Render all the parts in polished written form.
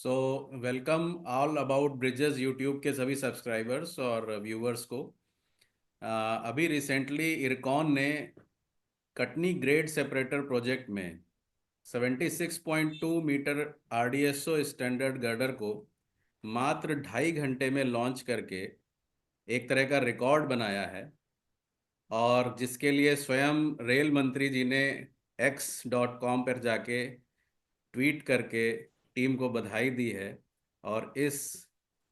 So welcome all about bridges YouTube के सभी subscribers और व्यूवर्स को। अभी रिसेंटली इरकॉन ने कटनी ग्रेड सेपरेटर प्रोजेक्ट में 76.2 मीटर आरडीएसओ स्टैंडर्ड गर्डर को मात्र 2.5 घंटे में लॉन्च करके एक तरह का रिकॉर्ड बनाया है, और जिसके लिए स्वयं रेल मंत्री जी ने x.com पर जाके ट्वीट करके टीम को बधाई दी है और इस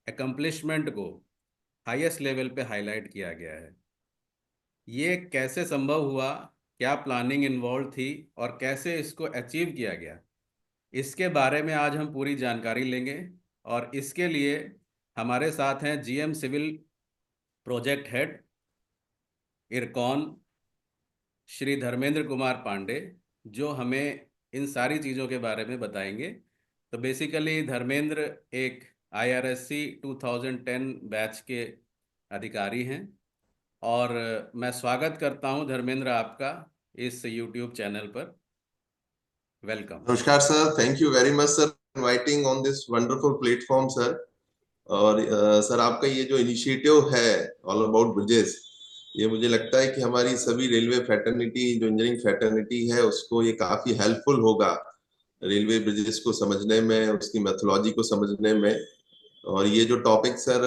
एकम्प्लिशमेंट को हाईएस्ट लेवल पे हाईलाइट किया गया है। ये कैसे संभव हुआ, क्या प्लानिंग इन्वॉल्व थी और कैसे इसको अचीव किया गया, इसके बारे में आज हम पूरी जानकारी लेंगे। और इसके लिए हमारे साथ हैं GM civil project head Ircon Shri Dharmendra Kumar Pandey, जो हमें इन सारी चीज़ों के बारे में बताएंगे। तो बेसिकली धर्मेंद्र एक IRSC 2010 बैच के अधिकारी हैं, और मैं स्वागत करता हूं धर्मेंद्र आपका इस YouTube चैनल पर। वेलकम। नमस्कार sir, thank you very much sir inviting on this wonderful platform sir. और सर आपका ये जो इनिशिएटिव है ऑल अबाउट ब्रिजेस, ये मुझे लगता है कि हमारी सभी रेलवे फ्रेटर्निटी, जो इंजीनियरिंग फ्रेटर्निटी है, उसको ये काफी हेल्पफुल होगा रेलवे ब्रिजेस को समझने में, उसकी मेथोलॉजी को समझने में। और ये जो टॉपिक सर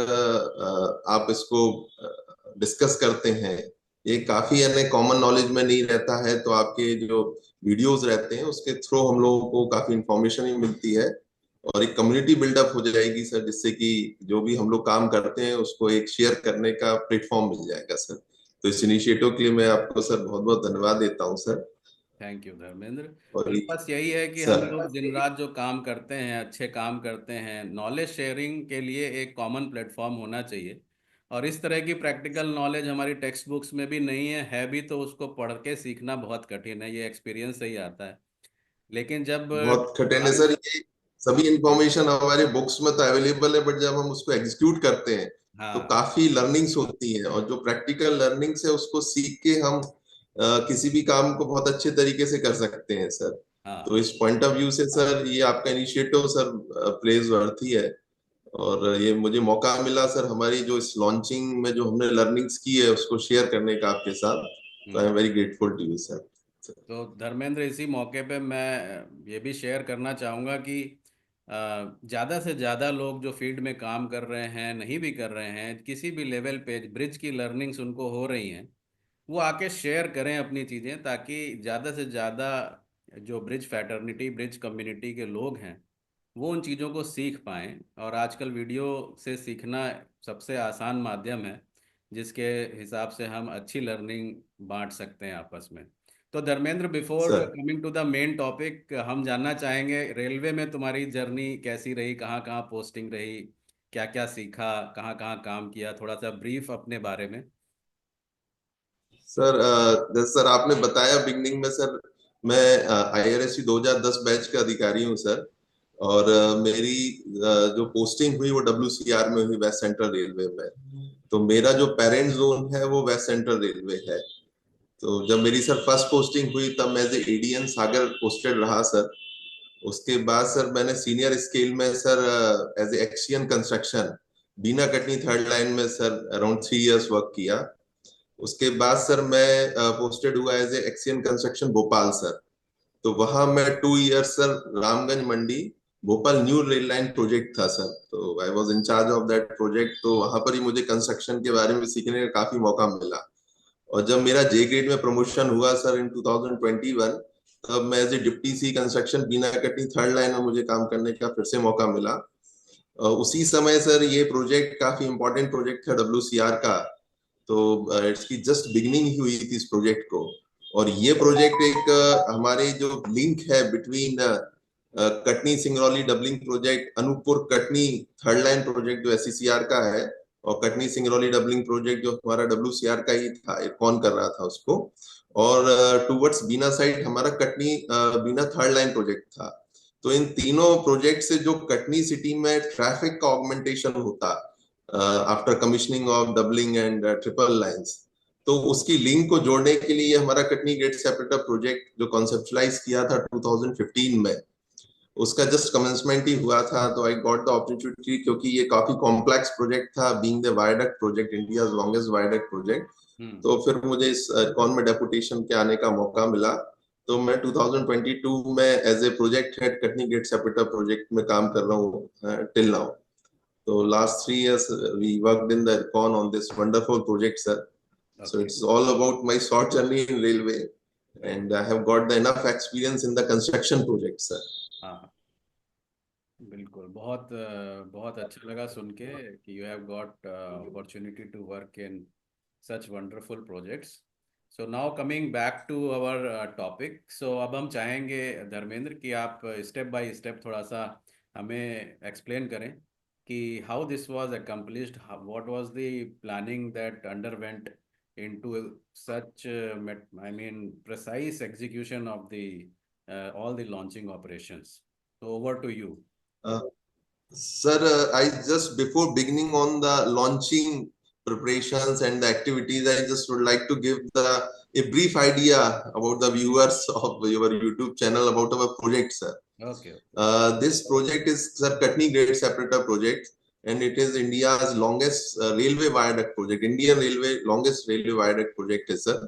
आप इसको डिस्कस करते हैं, ये काफी यानी कॉमन नॉलेज में नहीं रहता है, तो आपके जो वीडियोस रहते हैं उसके थ्रू हम लोगों को काफी इंफॉर्मेशन भी मिलती है और एक कम्युनिटी बिल्डअप हो जाएगी सर, जिससे कि जो भी हम लोग काम करते हैं उसको एक शेयर करने का प्लेटफॉर्म मिल जाएगा सर। तो इस इनिशिएटिव के लिए मैं आपको सर बहुत बहुत धन्यवाद देता हूँ सर। Thank you Dharmendra. और बस यही है कि हम सर लोग दिन रात जो काम करते हैं, अच्छे काम करते हैं, नॉलेज शेयरिंग के लिए एक कॉमन प्लेटफॉर्म होना चाहिए। और इस तरह की प्रैक्टिकल नॉलेज हमारी टेक्स्ट बुक्स में भी नहीं है भी तो उसको पढ़ के सीखना बहुत कठिन है, ये एक्सपीरियंस से ही आता है। लेकिन जब बहुत कठिन है सर, ये सभी इंफॉर्मेशन हमारे बुक्स में तो अवेलेबल है, बट जब हम उसको एग्जीक्यूट करते हैं तो हाँ काफी लर्निंग्स होती हैं, और जो प्रैक्टिकल लर्निंग्स है उसको सीख के हम किसी भी काम को बहुत अच्छे तरीके से कर सकते हैं सर। तो हाँ। इस पॉइंट ऑफ व्यू से सर ये आपका इनिशिएटिव सर प्रेज वर्थी है। और ये मुझे मौका मिला सर हमारी जो इस लॉन्चिंग में जो हमने लर्निंग्स की है उसको शेयर करने का आपके साथ, तो I am hmm. Very grateful to you sir. तो धर्मेंद्र, इसी मौके पे मैं ये भी शेयर करना चाहूँगा कि ज़्यादा से ज़्यादा लोग जो फील्ड में काम कर रहे हैं, नहीं भी कर रहे हैं, किसी भी लेवल पे ब्रिज की लर्निंग्स उनको हो रही हैं, वो आके शेयर करें अपनी चीज़ें, ताकि ज़्यादा से ज़्यादा जो ब्रिज फैटर्निटी, ब्रिज कम्युनिटी के लोग हैं, वो उन चीज़ों को सीख पाएँ। और आजकल वीडियो से सीखना सबसे आसान माध्यम है, जिसके हिसाब से हम अच्छी लर्निंग बांट सकते हैं आपस में। तो Dharmendra, before sir coming to the main topic, हम जानना चाहेंगे रेलवे में तुम्हारी जर्नी कैसी रही, कहाँ कहाँ पोस्टिंग रही, क्या क्या सीखा, कहाँ कहाँ काम किया, थोड़ा सा ब्रीफ अपने बारे में। सर जैसे सर आपने बताया बिगनिंग में सर, मैं IRSC 2010 बैच का अधिकारी हूँ सर। और मेरी जो पोस्टिंग हुई वो WCR में हुई, वेस्ट सेंट्रल रेलवे में। तो मेरा जो पेरेंट जोन है वो वेस्ट सेंट्रल रेलवे है। तो जब मेरी सर फर्स्ट पोस्टिंग हुई तब मैं एज ADN सागर पोस्टेड रहा सर। उसके बाद सर मैंने सीनियर स्केल में sir as XEN construction Bina Katni third line में सर अराउंड 3 इयर्स वर्क किया। उसके बाद सर मैं पोस्टेड हुआ as XEN construction Bhopal sir. तो वहां मैं 2 years sir Ramganj Mandi Bhopal new rail line project था सर, तो I was in charge of that project. तो वहां पर ही मुझे कंस्ट्रक्शन के बारे में सीखने का काफी मौका मिला। और जब मेरा J ग्रेड में प्रमोशन हुआ सर इन 2021, तब मैं as a deputy C construction Bina Katni third line में मुझे काम करने का फिर से मौका मिला। उसी समय सर ये प्रोजेक्ट काफी इंपॉर्टेंट प्रोजेक्ट था WCR का। तो इसकी जस्ट बिगिनिंग ही हुई थी इस प्रोजेक्ट को। और ये प्रोजेक्ट एक हमारे जो लिंक है between Katni Singrauli doubling project, Anuppur Katni third line project जो SCCR का है, और कटनी सिंगरौली डबलिंग प्रोजेक्ट जो हमारा WCR का ही था, कौन कर रहा था उसको। और टूवर्ड्स बीना साइड हमारा कटनी बीना थर्ड लाइन प्रोजेक्ट था। तो इन तीनों प्रोजेक्ट से जो कटनी सिटी में ट्रैफिक का ऑगमेंटेशन होता after commissioning of doubling and triple lines, तो उसकी लिंक को जोड़ने के लिए हमारा कटनी ग्रेड सेपरेटर प्रोजेक्ट जो कॉन्सेप्चुलाइज किया था 2015 में, उसका जस्ट कमेंसमेंट ही हुआ था, तो आई गॉट द अपॉर्चुनिटी, क्योंकि ये काफी कॉम्प्लेक्स प्रोजेक्ट था, being the viaduct project, India longest viaduct project. Hmm. तो फिर मुझे इस कॉन में डेपुटेशन के आने का मौका मिला। तो मैं 2022 में as a project head Katni grade separator project में काम कर रहा हूँ टिल नाउ। तो last 3 years we worked in the Con on this wonderful project, sir. So okay. it's all about my short journey in railway, right. and I have got the enough experience in the construction project, sir. हाँ, बिल्कुल। बहुत अच्छा लगा सुन के कि you have got opportunity to work in such wonderful projects. So now coming back to our topic, so अब हम चाहेंगे धर्मेंद्र कि आप स्टेप बाय स्टेप थोड़ा सा हमें एक्सप्लेन करें कि how this was accomplished, what was the planning that underwent into such I mean precise execution of the all the launching operations. So over to you. Uh, Sir, I just before beginning on the launching preparations and the activities, I just would like to give a brief idea about the viewers of your YouTube channel about our project, sir. Okay. This project is Sir Katni Grade Separator project, and it is India's longest railway viaduct project. Indian Railway longest railway viaduct project है sir.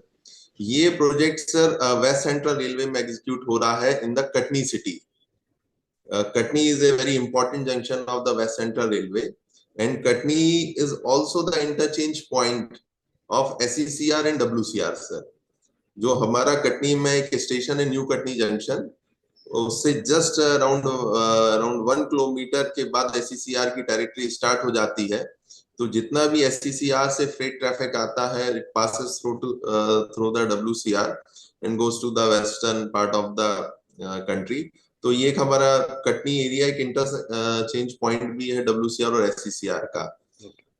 ये project sir West Central Railway में एग्जीक्यूट हो रहा है in the Katni city. Katni is a very important junction of the West Central Railway, and Katni is also the interchange point of SECR and WCR, sir. जो हमारा कटनी में एक station है न्यू कटनी जंक्शन, उससे जस्ट अराउंड 1 किलोमीटर के बाद एससीसीआर की territory start हो जाती है. तो जितना भी एससीसीआर से फ्रेट ट्रैफिक आता है, it passes through the WCR and goes to the western part of the country. तो ये एक हमारा कटनी एरिया एक इंटरचेंज पॉइंट भी है डब्ल्यूसीआर और एससीसीआर का.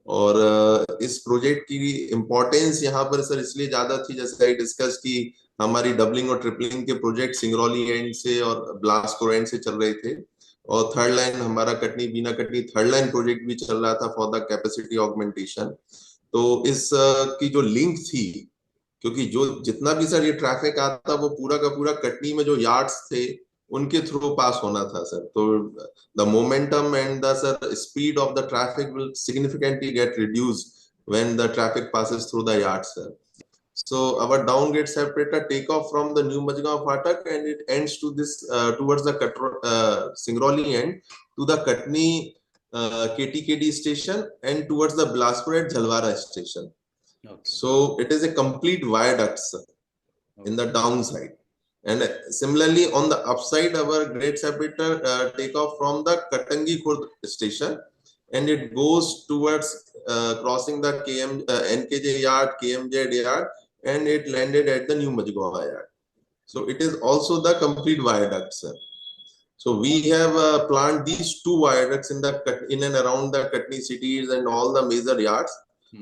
और इस प्रोजेक्ट की इम्पोर्टेंस यहाँ पर सर इसलिए ज्यादा थी, जैसे आई डिस्कस की हमारी डबलिंग और ट्रिपलिंग के प्रोजेक्ट सिंगरौली एंड से और बिलासपुर एंड से चल रहे थे, और थर्ड लाइन हमारा कटनी बीना कटनी थर्ड लाइन प्रोजेक्ट भी चल रहा था फॉर द कैपेसिटी ऑगमेंटेशन. तो इस की जो लिंक थी, क्योंकि जो जितना भी सर ये ट्रैफिक आता वो पूरा का पूरा कटनी में जो यार्ड्स थे उनके थ्रू पास होना था सर. तो the momentum and the sir, speed of the traffic will significantly get reduced when the traffic passes through the yards, sir. So our downgrade separator take off from the new Majgaon Phatak and it ends to this towards the Singrauli end to the Katni KTKD station and towards the Bilaspur and Jhalwara station. Okay. So it is a complete viaduct, sir, in the downside. And similarly, on the upside, our grade separator take off from the Katangi Khurd station, and it goes towards crossing the NKJ yard, KMZ yard, and it landed at the new Majgaon yard. So it is also the complete viaduct, sir. So we have planned these two viaducts in and around the Katni cities and all the major yards,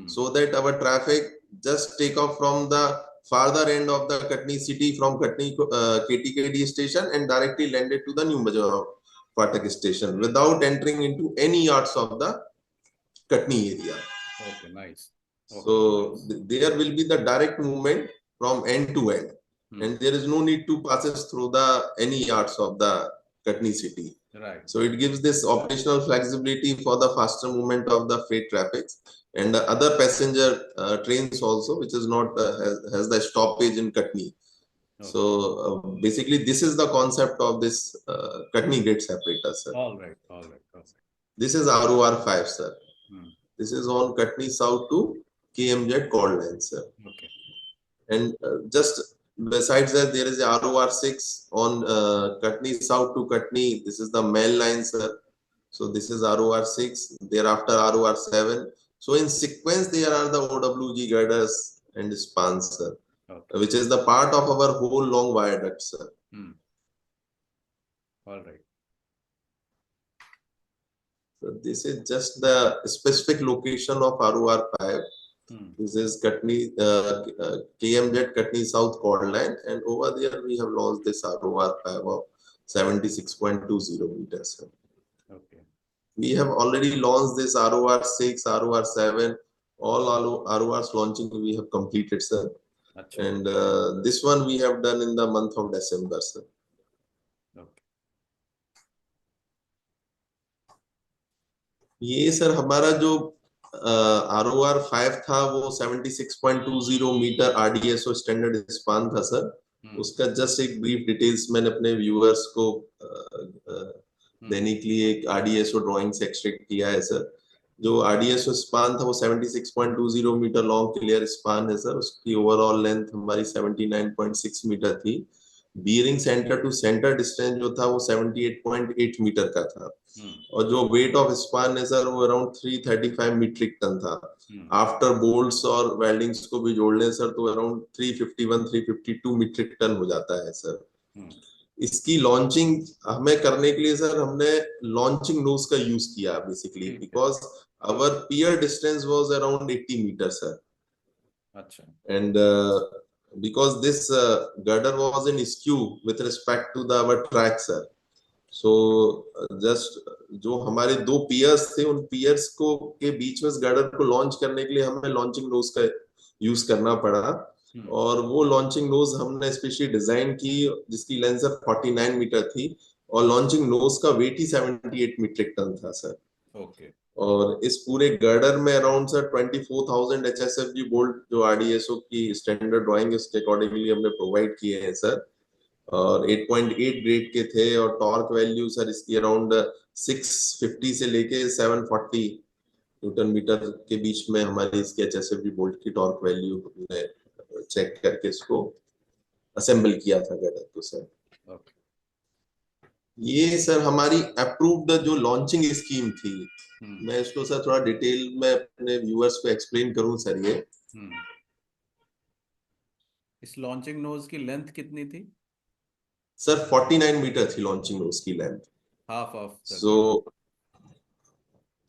so that our traffic just take off from the farther end of the Katni city from Katni KTKD station and directly landed to the New Major Phatak station without entering into any yards of the Katni area. Okay, nice. Okay, so nice. There will be the direct movement from end to end, and there is no need to passes through the any yards of the Katni city. Right. So it gives this operational flexibility for the faster movement of the freight traffic and the other passenger trains also, which is not has the stoppage in Katni. Okay. So basically, this is the concept of this Katni grade separator, sir. All right. This is ROR 5, sir. This is on Katni South to KMZ Cord line, sir. Okay. And just besides that, there is a ROR 6 on Katni South to Katni. This is the main line, sir. So this is ROR 6. Thereafter ROR 7. So in sequence, there are the OWG girders and spans, sir, okay, which is the part of our whole long viaduct, sir. All right. So this is just the specific location of ROR 5. This is Katni, KMZ Katni South Cord line, and over there we have launched this ROR 5 of 76.20 meters. Okay. We have already launched this ROR 6, ROR 7, all RORs launching we have completed, sir. Achha. And this one we have done in the month of December, sir. Okay. ये sir हमारा जो ROR 5 था वो 76.20 metre RDSO standard span था sir. उसका just एक brief details मैंने अपने व्यूअर्स को देने के लिए एक RDSO ड्राइंग से एक्सट्रैक्ट किया है सर। जो RDSO स्पान था वो 76.20 मीटर लॉन्ग क्लियर स्पान है सर। उसकी ओवरऑल लेंथ हमारी 79.6 मीटर थी। Bearing centre to centre distance जो था वो 78.8 मीटर का था। और जो वेट ऑफ स्पान है सर वो अराउंड 335 मीट्रिक टन था। आफ्टर बोल्ट्स और वेल्डिंग्स को भी जोड़ लें सर तो अराउंड 352 मीट्रिक टन हो जाता है सर। इसकी लॉन्चिंग हमें करने के लिए सर हमने लॉन्चिंग नोज का यूज किया बेसिकली ठीक है। Because our pier distance was around 80 metre sir. अच्छा। And because this girder was in skew with respect to the our track sir, so just जो हमारे दो पियर्स थे उन पियर्स को के बीच में इस गर्डर को लॉन्च करने के लिए हमें लॉन्चिंग नोज का यूज करना पड़ा। और वो लॉन्चिंग नोज हमने स्पेशली डिजाइन की जिसकी लेंथ सर 49 मीटर थी। और लॉन्चिंग नोज का वेट ही 78 मीट्रिक टन था सर। ओके। और इस पूरे गर्डर में अराउंड सर 24,000 HSFG बोल्ट जो RDSO की स्टैंडर्ड ड्राइंग है उसके अकॉर्डिंगली हमने प्रोवाइड किए हैं सर। और 8.8 ग्रेड के थे और टॉर्क वैल्यू सर इसकी अराउंड 650 से लेके 740 न्यूटन मीटर के बीच में हमारी इसकी HSFG बोल्ट की टॉर्क वैल्यू हमने चेक करके इसको असेंबल किया था गर्डर को सर। ओके। ये सर हमारी अप्रूव्ड जो लॉन्चिंग स्कीम थी। मैं इसको सर थोड़ा डिटेल में अपने व्यूअर्स को एक्सप्लेन करूं सर ये। इस लॉन्चिंग नोज की लेंथ कितनी थी? सर 49 मीटर थी लॉन्चिंग नोज की length. Half of the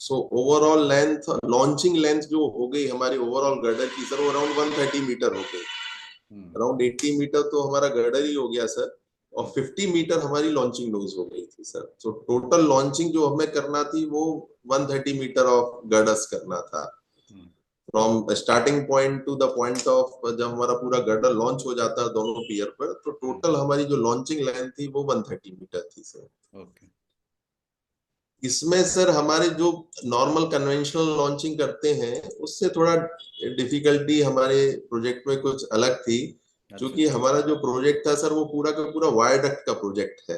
so overall length launching length जो हो गई हमारी ओवरऑल गर्डर की सर वो अराउंड 130 मीटर हो गई। अराउंड 80 मीटर तो हमारा गर्डर ही हो गया सर। और 50 मीटर हमारी लॉन्चिंग नोज हो गई थी सर। सो टोटल लॉन्चिंग जो हमें करना थी वो 130 मीटर ऑफ गर्डर्स करना था। From starting point two the point of जब हमारा पूरा गर्डर लॉन्च हो जाता है दोनों पियर पर तो टोटल हमारी जो लॉन्चिंग लेंथ थी वो 130 मीटर थी सर। ओके। इसमें सर हमारे जो नॉर्मल कन्वेंशनल लॉन्चिंग करते हैं उससे थोड़ा डिफिकल्टी हमारे प्रोजेक्ट में कुछ अलग थी। क्योंकि हमारा जो प्रोजेक्ट था सर वो पूरा का पूरा वायरडक्ट का प्रोजेक्ट है।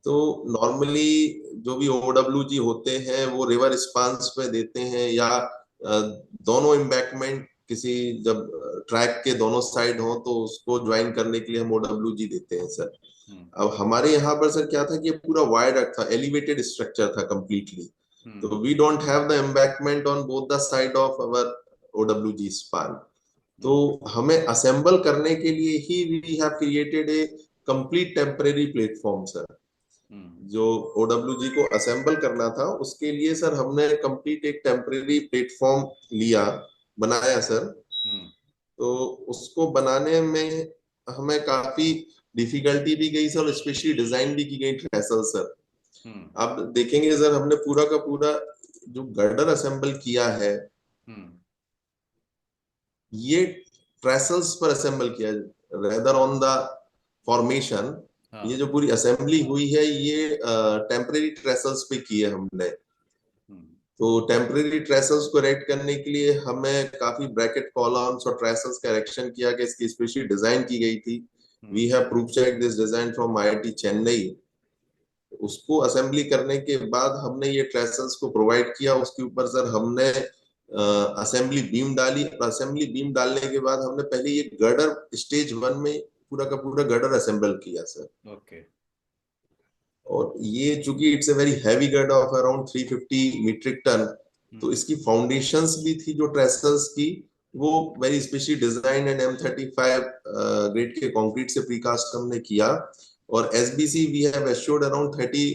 तो नॉर्मली जो भी OWG होते हैं वो रिवर स्पान्स पे देते हैं या दोनों एम्बैंकमेंट किसी जब ट्रैक के दोनों साइड हो तो उसको ज्वाइन करने के लिए हम OWG देते हैं सर। अब हमारे यहाँ पर सर क्या था कि ये पूरा वायरडक्ट था एलिवेटेड स्ट्रक्चर था कंप्लीटली। तो we don't have the embankment on both the side of our OWG span. तो हमें असेंबल करने के लिए ही we have created a complete temporary platform sir. जो OWG को असेंबल करना था उसके लिए सर हमने कंप्लीट एक टेम्परेरी प्लेटफॉर्म लिया बनाया सर। तो उसको बनाने में हमें काफी डिफिकल्टी भी गई सर और स्पेशली डिजाइन भी की गई ट्रेसल सर। आप देखेंगे सर हमने पूरा का पूरा जो गर्डर असेंबल किया है ये ट्रेसल्स पर असेंबल किया रेदर ऑन द फॉर्मेशन। ये जो पूरी असेंबली हुई है ये टेम्परेरी ट्रेसल्स पे की है हमने। तो टेम्परेरी ट्रेसल्स को इरेक्ट करने के लिए हमें काफी ब्रैकेट कॉलम्स और ट्रेसल्स का इरेक्शन किया गया इसकी स्पेशली डिजाइन की गई थी। We have proof check this design from IIT Chennai. उसको असेंबली करने के बाद हमने ये ट्रेसल्स को प्रोवाइड किया उसके ऊपर सर हमने असेंबली बीम डाली। असेंबली बीम डालने के बाद हमने पहले ये गर्डर स्टेज 1 में पूरा का पूरा गर्डर असेंबल किया सर। ओके। और ये चूंकि it's a very heavy girder of around 350 metric ton तो इसकी फाउंडेशंस भी थी जो ट्रेसल्स की वो very specially design and M35 grade के कंक्रीट से प्रीकास्ट हमने किया। और SBC we have assured around 30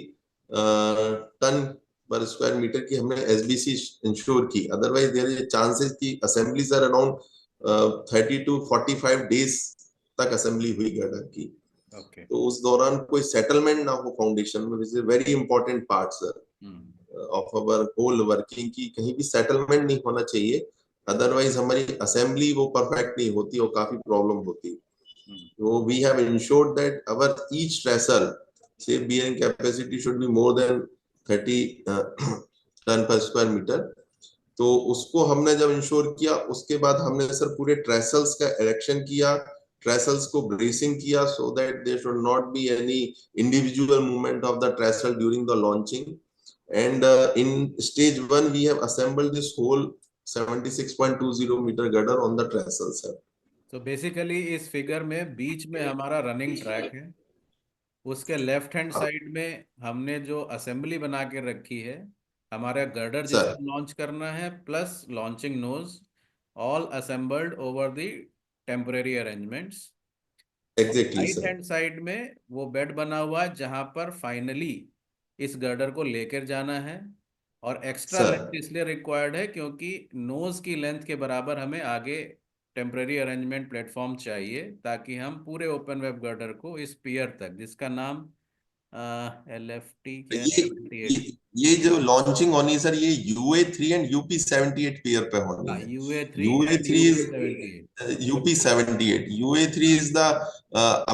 ton per square metre की हमने SBC इंश्योर की। अदरवाइज देयर इज चांसेस की assemblies are around 30 to 45 days तक असेंबली हुई गर्डर की। तो उस दौरान कोई सेटलमेंट ना हो फाउंडेशन में which is very important part sir of our whole working की कहीं भी सेटलमेंट नहीं होना चाहिए। अदरवाइज हमारी असेंबली वो परफेक्ट नहीं होती और काफी प्रॉब्लम होती। तो we have ensured that our each trestle safe bearing capacity should be more than 30 ton per square metre. तो उसको हमने जब इंश्योर किया, उसके बाद हमने सर पूरे ट्रेसल्स का इरेक्शन किया, ट्रेसल्स को ब्रेसिंग किया, so that there should not be any individual movement of the trestle during the launching. And in stage one, we have assembled this whole 76.20 meter girder on the trestles, sir. तो basically इस figure में बीच में हमारा running track है, उसके left hand side में हमने जो असेंबली बना के रखी है, हमारा गर्डर जिसको सर लॉन्च करना है plus launching nose, all assembled over the temporary arrangements. और exactly right sir. Hand side में वो बेड बना हुआ है जहां पर फाइनली इस गर्डर को लेकर जाना है। और एक्स्ट्रा सर लेंथ इसलिए रिक्वायर्ड है क्योंकि नोज की लेंथ के बराबर हमें आगे टेम्पररी अरेंजमेंट प्लेटफॉर्म चाहिए, ताकि हम पूरे ओपन वेब गर्डर को इस पियर तक, जिसका नाम LFT क्या है, ये 78। ये जो लॉन्चिंग होनी है सर, ये UA3 एंड UP78 पेयर पे होनी हाँ, है। UA3 and UA3 UP78। is UP78, UA3 is the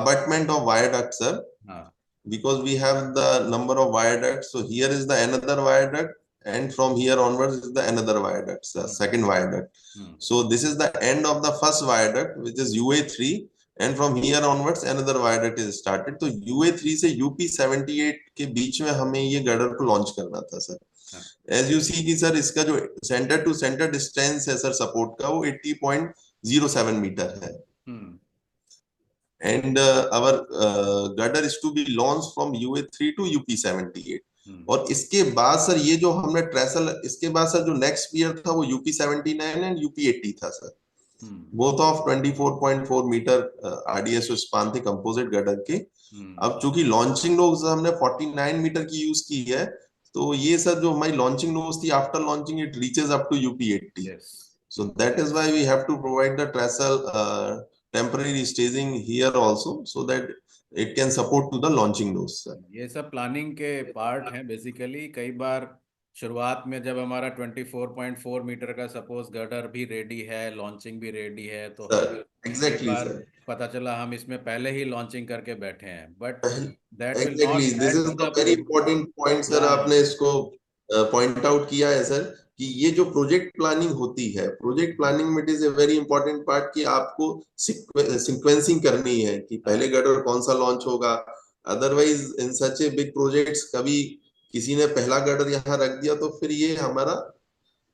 abutment of viaduct, sir, हाँ। because we have the number of viaducts. So here is the another viaduct, and from here onwards is the another viaduct, sir, hmm. second viaduct. Hmm. So this is the end of the first viaduct, which is UA3, and from here onwards another viaduct is started. तो UA3 से UP78 के बीच में हमें ये girder को launch करना था sir. हाँ। एज यू सी कि सर इसका जो सेंटर टू सेंटर डिस्टेंस है सर सपोर्ट का, वो 80.07 मीटर है। हम्म। And our girder is to be launched from UA3 to UP78। हम्म। और इसके बाद सर ये जो हमने ट्रेसल, इसके बाद सर जो नेक्स्ट ईयर था वो UP79 एंड UP80 था sir. Hmm. Both of 24.4 metre RDSO span थे कंपोजिट गर्डर के। हम्म। अब चूंकि लॉन्चिंग नोज हमने 49 मीटर की यूज की है, तो ये सर जो हमारी लॉन्चिंग नोज थी, after launching it reaches up to UP80। Yes. So that is why we have to provide the trestle temporary staging here also, so that it can support to the launching nose, sir. ये सब planning के part हैं basically. कई बार शुरुआत में जब हमारा 24.4 metre का सपोज गर्डर भी रेडी है, लॉन्चिंग भी रेडी है, तो हम Sir, कई exactly, बार sir. पता चला हम इसमें पहले ही लॉन्चिंग करके बैठे हैं, but that will Exactly. Not This add is to the the very important point, sir. Plan. आपने इसको पॉइंट आउट किया है सर, कि ये जो प्रोजेक्ट प्लानिंग होती है, प्रोजेक्ट प्लानिंग में it is a very important part कि आपको सीक्वेंसिंग करनी है कि पहले हाँ। गर्डर कौन सा लॉन्च होगा। Otherwise in such a big projects, कभी किसी ने पहला गर्डर यहाँ रख दिया तो फिर ये हमारा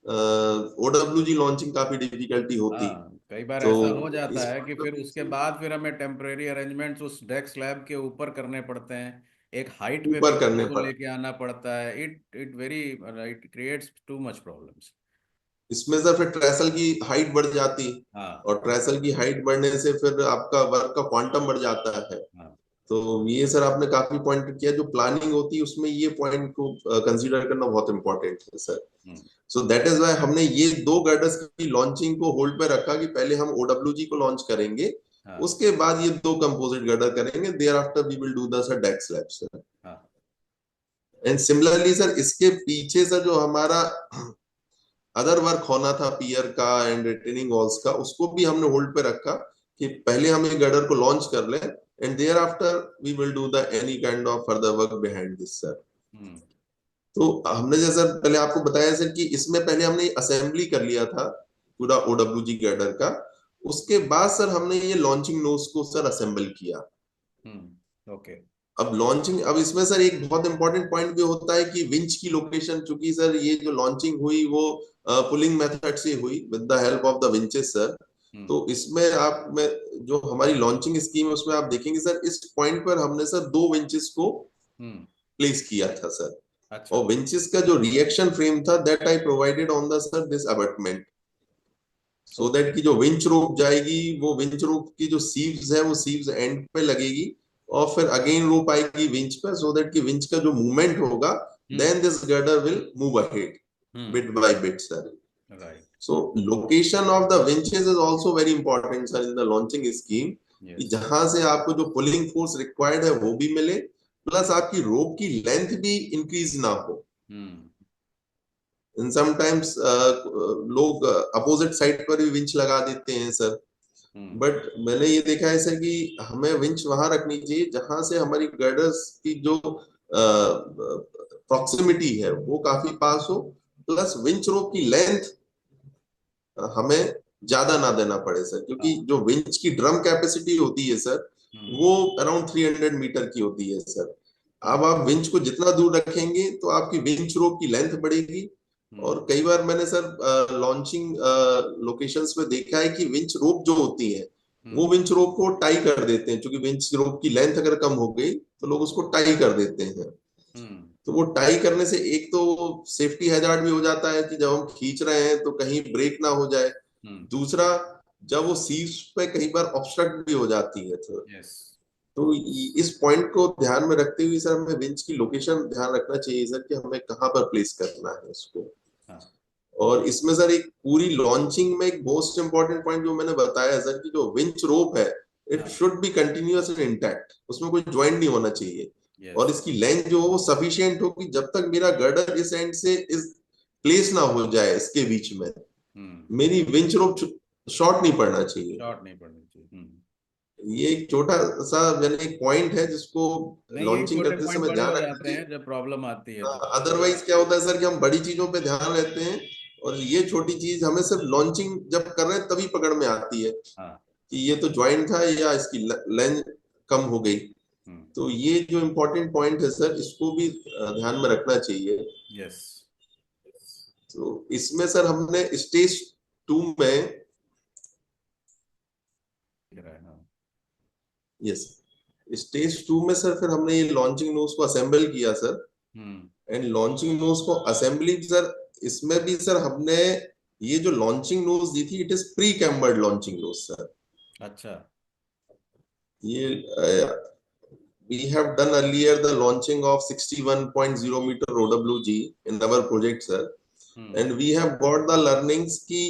OWG लॉन्चिंग काफी डिफिकल्टी होती। हाँ, कई बार तो ऐसा हो जाता इस है कि फिर उसके बाद फिर हमें टेम्परेरी अरेंजमेंट्स उस डेस्क स्लैब के ऊपर करने पड़ते हैं, एक हाइट पे भी ऊपर करने उसको पड़, लेके आना पड़ता है। It creates too much problems. इसमें सर फिर ट्रेसल की हाइट बढ़ जाती, हाँ। और ट्रेसल की हाइट बढ़ने से फिर आपका वर्क का क्वांटम बढ़ जाता है। हाँ। तो ये सर आपने काफी पॉइंट किया, जो प्लानिंग होती है उसमें ये पॉइंट को कंसीडर करना बहुत इंपॉर्टेंट है sir. Hmm. So that is why हमने ये दो गर्डर्स की लॉन्चिंग को होल्ड पे रखा, कि पहले हम OWG को लॉन्च करेंगे, हाँ। उसके बाद ये दो कंपोजिट गर्डर करेंगे, thereafter we will do the sir deck slab sir. हाँ। एंड सिमिलरली सर इसके पीछे सर जो हमारा अदर वर्क होना था पियर का एंड रिटेनिंग वॉल्स का, उसको भी हमने होल्ड पे रखा, कि पहले हम ये गर्डर को लॉन्च कर लें, and thereafter we will do the any kind of further work behind this sir. Hmm. तो हमने जैसा पहले आपको बताया सर कि इसमें पहले हमने असेंबली कर लिया था पूरा OWG गर्डर का, उसके बाद सर हमने ये लॉन्चिंग नोज को सर असेंबल किया। हम्म। ओके। अब लॉन्चिंग, अब इसमें सर एक बहुत इंपॉर्टेंट पॉइंट भी होता है कि विंच की लोकेशन, चूंकि सर ये जो लॉन्चिंग हुई वो पुलिंग मेथड से हुई with the help of the winches sir. Hmm. तो इसमें आप में जो हमारी लॉन्चिंग स्कीम है उसमें आप देखेंगे सर, इस पॉइंट पर हमने सर दो विंचेस को हम्म। प्लेस किया था सर। अच्छा। और विंचेस का जो रिएक्शन फ्रेम था, that I provided on the sir this abutment, so okay. That की जो विंच रोप जाएगी, वो विंच रोप की जो सीव्स है वो सीव्स एंड पे लगेगी, और फिर अगेन रोप आएगी विंच पे, सो दैट की विंच का जो मूवमेंट होगा, hmm. Then this girder will move ahead hmm. Bit by bit sir. Right. So location of the winches is also very important sir in the launching scheme, कि yes. जहां से आपको जो pulling force required है वो भी मिले, plus आपकी रोप की लेंथ भी इंक्रीज ना हो। हम्म। इन समटाइम्स लोग अपोजिट साइड पर भी विंच लगा देते हैं सर, हम्म। बट मैंने ये देखा है सर कि हमें विंच वहां रखनी चाहिए जहां से हमारी गर्डर्स की जो प्रॉक्सिमिटी है वो काफी पास हो, प्लस विंच रोप की लेंथ हमें ज्यादा ना देना पड़े सर, क्योंकि जो विंच की ड्रम कैपेसिटी होती है सर वो अराउंड 300 मीटर की होती है सर। अब आप विंच को जितना दूर रखेंगे तो आपकी विंच रोप की लेंथ बढ़ेगी। और कई बार मैंने सर लॉन्चिंग लोकेशंस में देखा है कि विंच रोप जो होती है वो विंच रोप को टाई कर देते हैं, क्योंकि विंच रोप की लेंथ अगर कम हो गई तो लोग उसको टाई कर देते हैं। तो वो टाई करने से एक तो सेफ्टी हैजार्ड भी हो जाता है कि जब हम खींच रहे हैं तो कहीं ब्रेक ना हो जाए। दूसरा, जब वो सीव्स पे कई बार ऑब्स्ट्रक्ट भी हो जाती है तो इस पॉइंट को ध्यान में रखते हुए सर हमें विंच की लोकेशन ध्यान रखना चाहिए सर कि हमें कहाँ पर प्लेस करना है उसको। और इसमें सर एक पूरी लॉन्चिंग में एक मोस्ट इंपॉर्टेंट पॉइंट जो मैंने बताया सर कि जो विंच रोप है it should be continuous and intact, उसमें कोई ज्वाइंट नहीं होना चाहिए। और इसकी लेंथ जो हो वो सफिशिएंट हो कि जब तक मेरा गर्डर इस एंड से इस प्लेस ना हो जाए इसके बीच में मेरी विंच रोप शॉर्ट नहीं पड़ना चाहिए। ये एक छोटा सा यानी एक पॉइंट है जिसको नहीं, ये लॉन्चिंग छोटे करते पॉइंट समय बड़े ध्यान हो रखना जाते चाहिए। हैं जब प्रॉब्लम आती है तो। अदरवाइज क्या होता है सर कि हम बड़ी चीजों पे ध्यान रहते हैं और ये छोटी चीज हमें सिर्फ लॉन्चिंग जब कर रहे हैं तभी पकड़ में आती है कि ये तो ज्वाइंट था या इसकी लेंथ कम हो गई। तो ये जो इम्पोर्टेंट पॉइंट है सर इसको भी ध्यान में रखना चाहिए। तो इसमें सर हमने स्टेज 2 में यस स्टेज 2 में सर फिर हमने ये लॉन्चिंग नोज को असेंबल किया सर। एंड लॉन्चिंग नोज को असेंबली सर इसमें भी सर हमने ये जो लॉन्चिंग नोज दी थी it is pre cambered launching nose sir. अच्छा। ये we have done earlier the launching of 61.0 meter OWG in our project sir, and we have got the learnings कि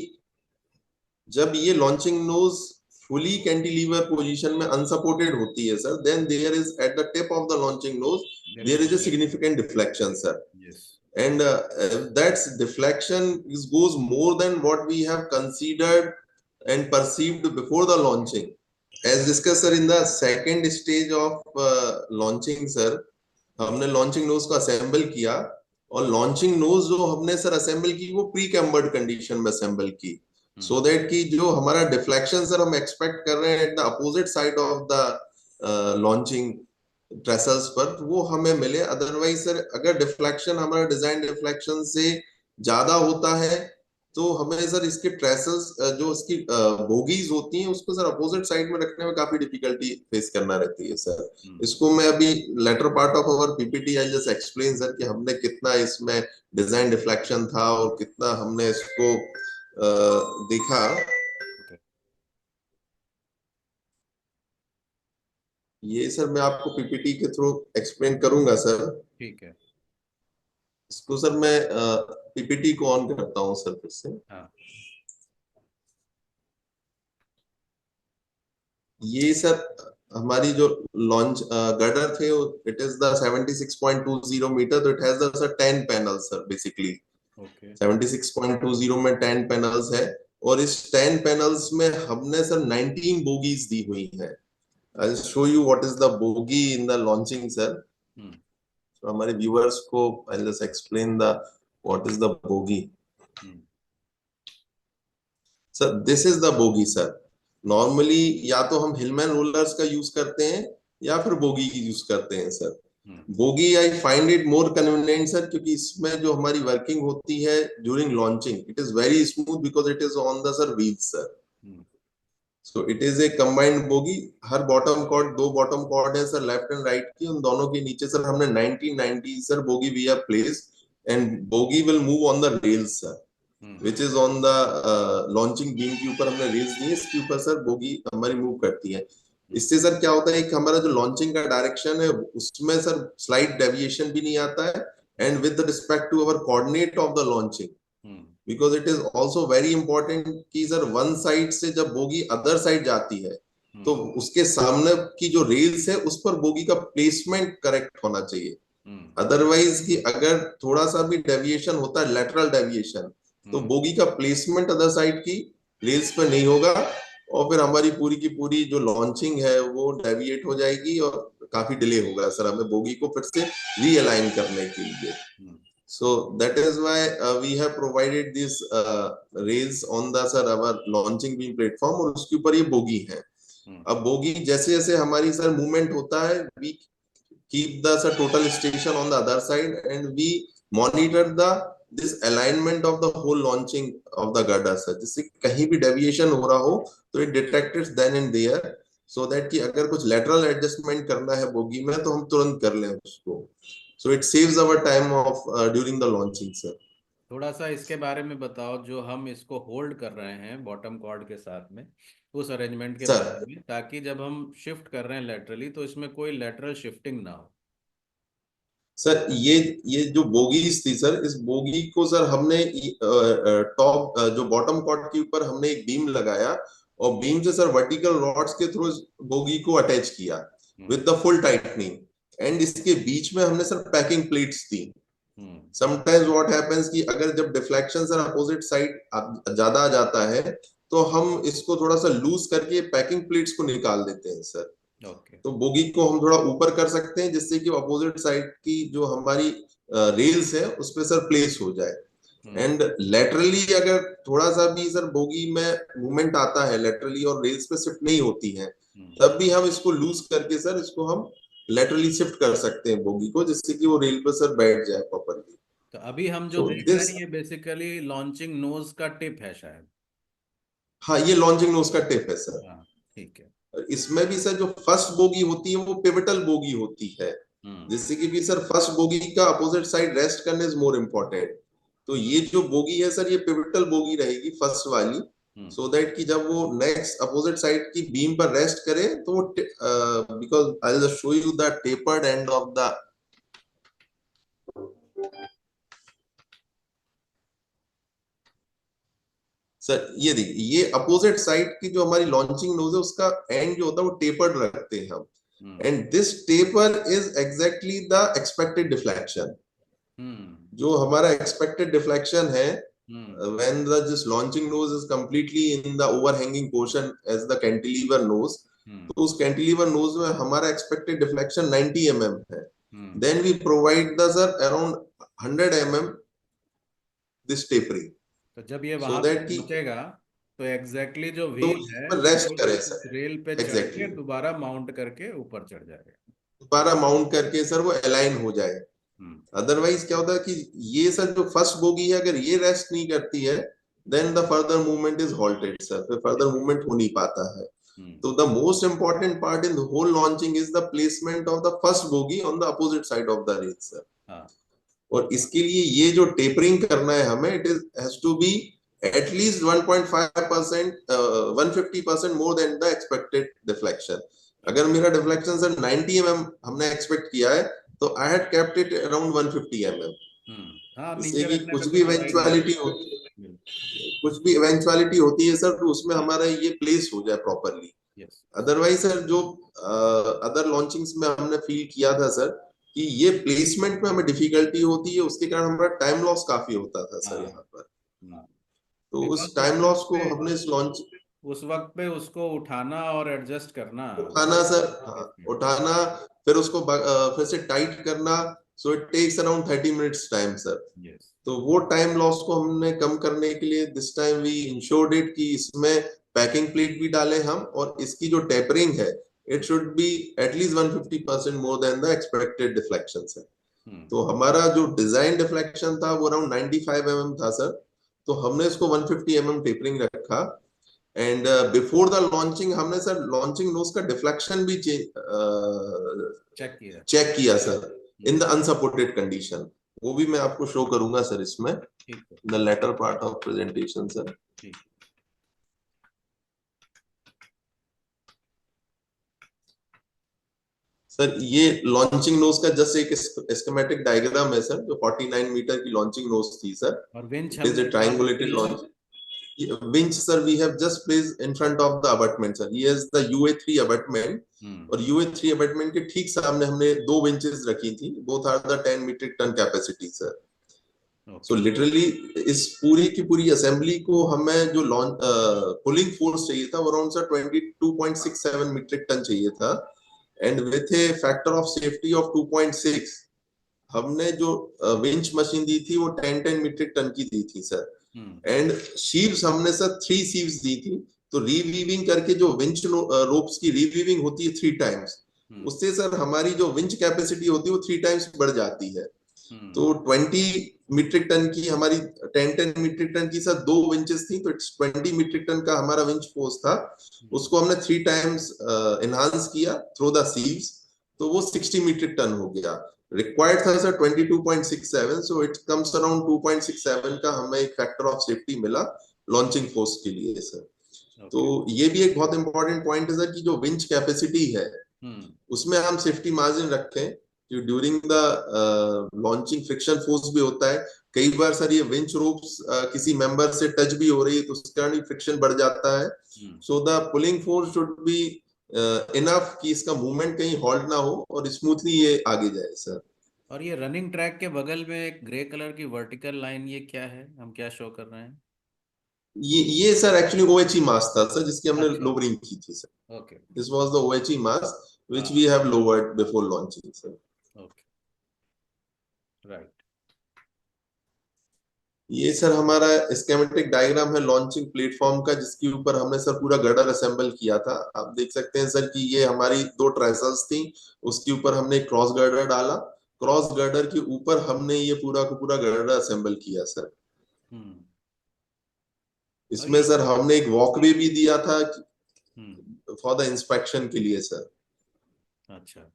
जब ये launching nose fully cantilever position में unsupported होती है sir then there is at the tip of the launching nose there is a significant deflection sir. And that deflection goes more than what we have considered and perceived before the launching. As discussed sir in the second stage of launching sir, हमने launching knows को assemble किया और launching knows जो हमने sir assemble की वो pre cambered condition में assemble की सो दैट कि जो हमारा डिफ्लेक्शन सर हम एक्सपेक्ट कर रहे हैं at the opposite side of the launching trestles पर वो हमें मिले। अदरवाइज सर अगर डिफ्लेक्शन हमारा डिजाइन डिफ्लेक्शन से ज्यादा होता है तो हमें सर इसके ट्रेसल्स जो इसकी बोगीज होती हैं उसको सर अपोजिट साइड में रखने में काफी डिफिकल्टी फेस करना रहती है सर। इसको मैं अभी later part of our PPT I just explain sir कि हमने कितना इसमें डिजाइन डिफ्लेक्शन था और कितना हमने इसको देखा। ये सर मैं आपको पीपीटी के थ्रू एक्सप्लेन करूंगा सर। ठीक है। इसको सर मैं पीपीटी को ऑन करता हूँ सर फिर से। ये सर हमारी जो लॉन्च गर्डर थे इट इज द 76.20 मीटर, तो it has the sir 10 panels sir basically. 76.20 में 10 पैनल्स है और इस 10 पैनल्स में हमने सर 19 बोगीज दी हुई है। I'll show you what is the bogie in the launching sir. So हमारे viewers को I'll just explain the what is the bogie. Sir, this is the bogie sir. Normally या तो हम Hillman rollers का use करते हैं या फिर बोगी की यूज करते हैं sir. Bogie I find it more convenient sir क्योंकि इसमें जो हमारी वर्किंग होती है during launching it is very smooth because it is on the sir wheels sir. So it is a combined bogie. हर बॉटम कॉर्ड दो bottom chord है sir left and right की, उन दोनों के नीचे सर हमने 1990 sir bogie we have placed and bogie will move on the rails sir which is on the launching beam के ऊपर हमने रेल्स दी है, इसके ऊपर सर बोगी हमारी मूव करती है। इससे सर क्या होता है एक हमारा जो लॉन्चिंग का डायरेक्शन है उसमें सर स्लाइट डेविएशन भी नहीं आता है and with respect to our coordinate of the launching because it is also very important कि सर वन साइड से जब बोगी अदर साइड जाती है तो उसके सामने की जो रेल्स है उस पर बोगी का प्लेसमेंट करेक्ट होना चाहिए। अदरवाइज कि अगर थोड़ा सा भी डेविएशन होता है लेटरल डेविएशन तो बोगी का प्लेसमेंट अदर साइड की रेल्स पर नहीं होगा और फिर हमारी पूरी की पूरी जो लॉन्चिंग है वो डेविएट हो जाएगी और काफी डिले होगा सर हमें बोगी को फिर से रीअलाइन करने के लिए। So that is why we have provided these rails on the sir our launching beam platform, और उसके ऊपर ये बोगी है। अब बोगी जैसे जैसे हमारी सर मूवमेंट होता है, we keep the sir total station on the other side and we monitor the this alignment of the whole launching of the girder sir, जिससे कहीं भी डेविएशन हो रहा हो तो it detected then and there, so that कि अगर कुछ लेटरल एडजस्टमेंट करना है बोगी में तो हम तुरंत कर लें उसको। So it saves our time of during the launching, sir. थोड़ा सा इसके बारे में बताओ, जो हम इसको होल्ड कर रहे हैं बॉटम कॉर्ड के साथ में, उस अरेंजमेंट के बारे सर में, ताकि जब हम शिफ्ट कर रहे हैं लेटरली तो इसमें कोई लेटरल शिफ्टिंग ना हो। सर ये जो बोगीज थी सर, इस बोगी को सर हमने टॉप जो बॉटम कॉर्ड के ऊपर हमने एक बीम लगाया, और बीम से सर वर्टिकल रॉड्स के थ्रू बोगी को अटैच किया with the full tightening, and इसके बीच में हमने sir packing plates the. Sometimes what happens कि अगर जब डिफ्लेक्शन सर अपोजिट साइड ज्यादा आ जाता है तो हम इसको थोड़ा सा लूज करके पैकिंग प्लेट्स को निकाल देते हैं सर। तो बोगी को हम थोड़ा ऊपर कर सकते हैं जिससे कि अपोजिट साइड की जो हमारी रेल्स है उस पे सर प्लेस हो जाए, एंड लेटरली अगर थोड़ा सा भी सर बोगी में मूवमेंट आता है लेटरली और रेल्स पे शिफ्ट नहीं होती है, तब भी हम इसको लूज करके सर इसको हम लेटरली शिफ्ट कर सकते हैं बोगी को, जिससे कि वो रेल पर सर बैठ जाए प्रॉपर्ली। तो अभी हम जो देख रहे हैं ये बेसिकली लॉन्चिंग नोज का टिप है शायद। हाँ, ये लॉन्चिंग नोज का टिप है सर। हाँ, ठीक है। इसमें भी सर जो फर्स्ट बोगी होती है वो पिवटल बोगी होती है, जिससे कि भी सर फर्स्ट बोगी का अपोजिट साइड रेस्ट करने इज मोर इम्पोर्टेंट। तो ये जो बोगी है सर ये पिवटल बोगी रहेगी फर्स्ट वाली, सो दैट कि जब वो नेक्स्ट अपोजिट साइड की बीम पर रेस्ट करे तो वो, because I will show you the tapered and of the, sir ये देखिए ये अपोजिट साइड की जो हमारी लॉन्चिंग नोज है उसका एंड जो होता है वो टेपर्ड रखते हैं हम, and this taper is exactly the expected deflection. जो हमारा एक्सपेक्टेड डिफ्लेक्शन है when the just launching nose is completely in the overhanging portion as the cantilever nose, तो उस cantilever nose में हमारा expected deflection 90 mm है, then we provide the sir around 100 mm this tapering, तो जब ये वहां so पे that कि पहुंचेगा तो एग्जैक्टली जो तो व्हील है पर रेस्ट करे सर, रेल पे चढ़ एग्जैक्टली के दोबारा माउंट करके ऊपर चढ़ जाएगा। दोबारा माउंट करके सर वो अलाइन हो जाए। अदरवाइज क्या होता है कि ये सर जो फर्स्ट बोगी है अगर ये रेस्ट नहीं करती है then the further movement is halted sir, फिर फर्दर मूवमेंट हो नहीं पाता है। तो the most important part in the whole launching is the placement of the first bogie on the opposite side of the rail sir. और इसके लिए ये जो टेपरिंग करना है हमें, it is has to be at least 1.5% 150% more than the expected deflection। अगर मेरा डिफ्लेक्शन सर 90 mm हमने एक्सपेक्ट किया है तो I had kept it around 150 mm, इससे कि कुछ भी इवेंचुअलिटी होती है सर तो उसमें हमारा ये प्लेस हो जाए प्रॉपरली। अदरवाइज सर जो अदर लॉन्चिंग्स में हमने फील किया था सर कि ये प्लेसमेंट में हमें डिफिकल्टी होती है, उसके कारण हमारा टाइम लॉस काफी होता था सर यहाँ पर। तो उस टाइम लॉस को हमने इस लॉन्च उस वक्त पे उसको उठाना और एडजस्ट करना, उठाना सर, हाँ, उठाना फिर उसको फिर से टाइट करना, so it takes around 30 minutes time sir. तो वो टाइम लॉस को हमने कम करने के लिए this time we ensured it कि इसमें पैकिंग प्लेट भी डालें हम, और इसकी जो टेपरिंग है it should be at least 150% more than the expected deflection sir. तो हमारा जो डिजाइन डिफ्लेक्शन था वो अराउंड 95 mm था सर, तो हमने इसको 150 mm टेपरिंग रखा, एंड बिफोर द लॉन्चिंग हमने सर लॉन्चिंग नोज का डिफ्लेक्शन भी चेक किया sir in the unsupported condition. वो भी मैं आपको शो करूंगा सर इसमें the latter part of presentation sir. Sir ये लॉन्चिंग नोज का जस्ट एक स्कीमेटिक डायग्राम है सर, जो 49 मीटर की लॉन्चिंग नोज थी सर, और winch it is a triangulated launch winch sir we have just placed in front of the abutment sir, ये is the UA3 abutment, और UA3 abutment के ठीक सामने हमने दो winches रखी थी, both are the 10 metric ton capacity sir। so literally इस पूरी की पूरी असेंबली को हमें जो पुलिंग फोर्स चाहिए था वो अराउंड सर 22.67 मीट्रिक टन चाहिए था, and with A factor of safety of 2.6 हमने जो विंच मशीन दी थी वो 10 मीट्रिक टन की दी थी सर। हम्म एंड शीव्स हमने सर 3 शीव्स दी थी। तो रीवीविंग करके जो विंच रोप्स की रीवीविंग होती है 3 टाइम्स, हम्म उससे सर हमारी जो विंच कैपेसिटी होती है वो 3 टाइम्स बढ़ जाती है। हम्म तो 20 मीट्रिक टन की हमारी 10 मीट्रिक टन की सर 2 विंचेस थी, तो इट्स 20 मीट्रिक टन का हमारा विंच फोर्स था। हम्म। उसको हमने 3 टाइम्स एनहांस किया थ्रू द सीव्स, तो वो 60 मीट्रिक टन हो गया। रिक्वायर्ड था sir 22.67, so it comes around 2.67 का हमें एक फैक्टर ऑफ सेफ्टी मिला लॉन्चिंग फोर्स के लिए सर। तो ओके। ये भी एक बहुत इंपॉर्टेंट पॉइंट है सर कि जो विंच कैपेसिटी है हम्म उसमें हम सेफ्टी मार्जिन रखें कि during the launching friction force भी होता है। कई बार सर ये विंच रोप्स किसी मेंबर से टच भी हो रही है तो उसके कारण फ्रिक्शन बढ़ जाता है। Hmm. So the pulling force should be enough कि इसका मूवमेंट कहीं हॉल्ट ना हो और स्मूथली ये आगे जाए सर। और ये रनिंग ट्रैक के बगल में एक ग्रे कलर की वर्टिकल लाइन, ये क्या है, हम क्या शो कर रहे हैं? ये सर एक्चुअली ओएचई मास था सर जिसकी हमने अच्छा। लोवरिंग की थी sir. Okay. This was the OHE mass which हाँ। We have lowered before launching sir. Okay. Right. ये सर हमारा स्केमेटिक डायग्राम है लॉन्चिंग प्लेटफॉर्म का, जिसके ऊपर हमने सर पूरा गर्डर असेंबल किया था। आप देख सकते हैं सर कि ये हमारी 2 ट्राइसल्स थी, उसके ऊपर हमने क्रॉस गर्डर डाला। क्रॉस गर्डर के ऊपर हमने ये पूरा का पूरा गर्डर असेंबल किया सर। हम्म। और इसमें ये। सर हमने एक वॉकवे भी दिया था हम्म। फॉर द इंस्पेक्शन के लिए सर। अच्छा।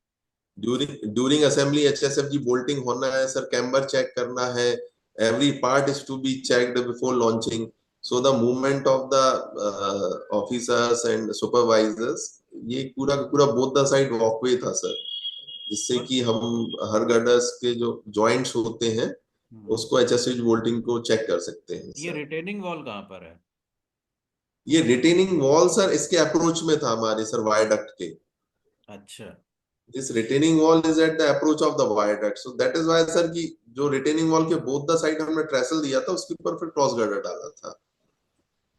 During during assembly HSFG bolting होना है सर, कैम्बर चेक करना है। Every part is to be checked before launching, so the movement of the officers and supervisors, ये पूरा का पूरा बोथ द साइड वॉकवे था सर, जिससे और। कि हम हर गर्डर्स के जो जॉइंट्स होते हैं हम्म। उसको एचएसएफजी बोल्टिंग को चेक कर सकते हैं ये सर। रिटेनिंग वॉल कहाँ पर है? ये रिटेनिंग वॉल सर इसके अप्रोच में था हमारे सर वायडक्ट के। अच्छा। This retaining wall is at the approach of the viaduct, so that is why sir कि जो retaining wall के both the side हमने ट्रेसल दिया था उसके ऊपर फिर क्रॉस गर्डर डाला था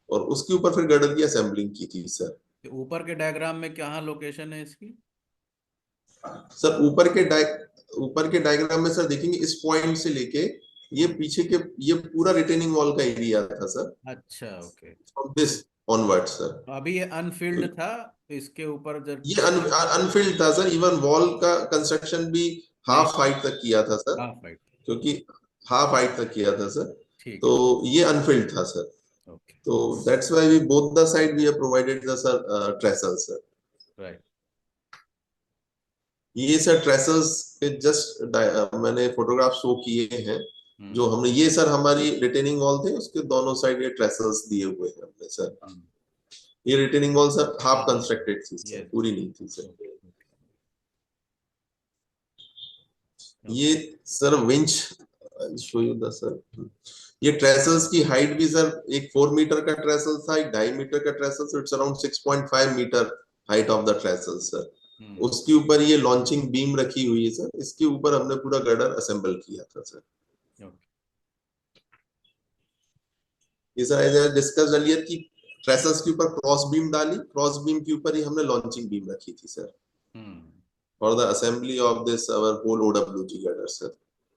और उसके ऊपर फिर गर्डर की असेंबलिंग की थी सर। ये ऊपर के डायग्राम में कहाँ लोकेशन है इसकी? सर ऊपर के डायग्राम में सर देखेंगे इस पॉइंट से लेके ये हम्म। पीछे के ये पूरा रिटेनिंग वॉल का एरिया था सर, अच्छा। Okay. From this onward sir. अभी ये अनफिल्ड था, तो इसके ऊपर जब ये अनफिल्ड था सर, इवन वॉल का कंस्ट्रक्शन भी नहीं। हाफ हाइट तक किया था सर, हाफ हाइट। क्योंकि हाफ हाइट तक किया था सर। ठीक तो है। ये अनफिल्ड था sir. Okay. So that's why we both the side we have provided the sir trestles sir. Right. ये सर ट्रेसल्स के जस्ट मैंने फोटोग्राफ शो किए हैं। हम्म जो हमने ये सर हमारी रिटेनिंग वॉल थे उसके दोनों साइड ये ट्रेसल्स दिए हुए हैं हमने सर। हम्म। ये रिटेनिंग वॉल सर हाफ हाँ। कंस्ट्रक्टेड थी सर, यस। पूरी नहीं थी सर। Okay okay. ये sir which show you the sir, ये ट्रेसल्स की हाइट भी सर एक 4 मीटर का ट्रेसल था, एक 2.5 मीटर का trestle, so it's around 6.5 metre height of the trestle sir. Hmm. उसके ऊपर ये लॉन्चिंग बीम रखी हुई है सर, इसके ऊपर हमने पूरा गर्डर असेंबल किया था सर। ओके। ये सर एज डिस्कस अर्लियर की ट्रेसल्स के ऊपर क्रॉस बीम डाली, क्रॉस बीम के ऊपर ही हमने लॉन्चिंग बीम रखी थी sir hmm for the assembly of this our whole OWG girder sir.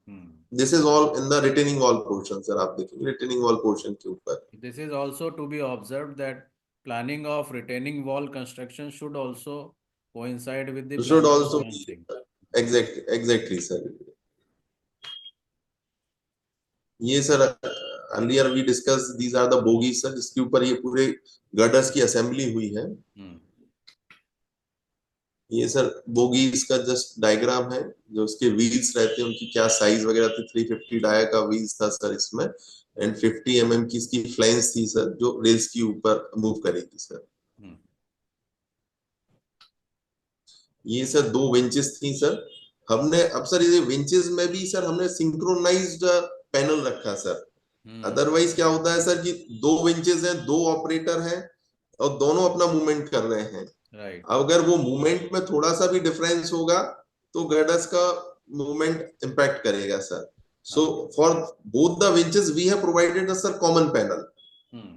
Hmm. This is all in the retaining wall portion sir, आप देखेंगे रिटेनिंग वॉल पोर्शन के ऊपर। This is also to be observed that planning of retaining wall construction should also coincide with the should planning of also launching. Exactly sir. ये sir earlier we discuss these are the bogie sir, जिसके ऊपर ये पूरे girders की assembly हुई है। हम्म ये sir bogies का जस्ट डायग्राम है, जो उसके व्हील्स रहते हैं उनकी क्या साइज वगैरह थी। 350 डाया का व्हील्स था सर इसमें, एंड 50 की इसकी फ्लैंस थी सर जो रेल्स के ऊपर मूव करेगी सर। हम्म ये सर 2 विंचेस थी सर। हमने अब सर ये विंचेस में भी सर हमने सिंक्रोनाइज्ड पैनल रखा सर। हम्म। अदरवाइज क्या होता है सर कि 2 विंचेस हैं, 2 ऑपरेटर हैं और दोनों अपना मूवमेंट कर रहे हैं। राइट। अगर वो मूवमेंट में थोड़ा सा भी डिफरेंस होगा तो गर्डर्स का मूवमेंट इंपैक्ट करेगा सर। सो हाँ। For both the winches we have provided a sir common panel. Hmm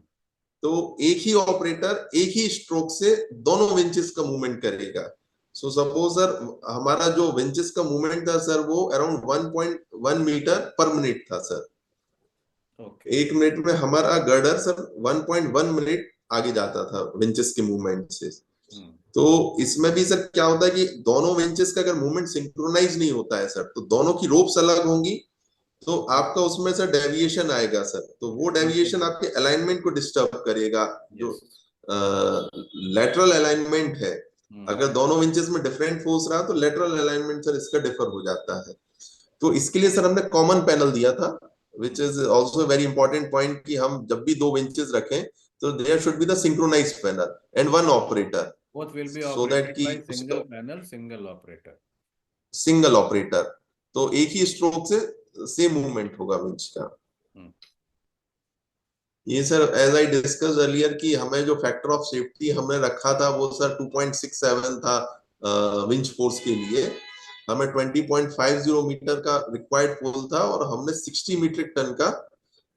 तो एक ही ऑपरेटर एक ही स्ट्रोक से दोनों विंचेस का मूवमेंट करेगा। सो सपोज सर हमारा जो विंचेस का मूवमेंट था सर वो अराउंड 1.1 मीटर पर मिनट था सर। ओके। 1 मिनट में हमारा गर्डर सर 1.1 मिनट आगे जाता था विंचेस के मूवमेंट से। हम्म। तो इसमें भी सर क्या होता है कि दोनों विंचेस का अगर मूवमेंट सिंक्रोनाइज नहीं होता है सर तो दोनों की रोप्स अलग होंगी, तो आपका उसमें सर डेविएशन आएगा सर, तो वो डेविएशन बिल्कुल। आपके अलाइनमेंट को डिस्टर्ब करेगा। जो यस। लेटरल अलाइनमेंट है, हम्म। अगर दोनों विंचेस में डिफरेंट फोर्स रहा तो लेटरल अलाइनमेंट सर इसका डिफर हो जाता है। तो इसके लिए सर हमने कॉमन पैनल दिया था, which is also very important point कि हम जब भी दो विंचेस रखें तो there should be the synchronise panel and one operator, both will be so that operated कि बाय उसका single panel single operator. Single operator, तो एक ही स्ट्रोक से सेम मूवमेंट होगा विंच का। हम्म। ये sir as I discuss earlier कि हमें जो फैक्टर ऑफ सेफ्टी हमने रखा था वो सर 2.67 था विंच फोर्स के लिए। हमें 20.50 मीटर का रिक्वायर्ड पोल था और हमने 60 मीट्रिक टन का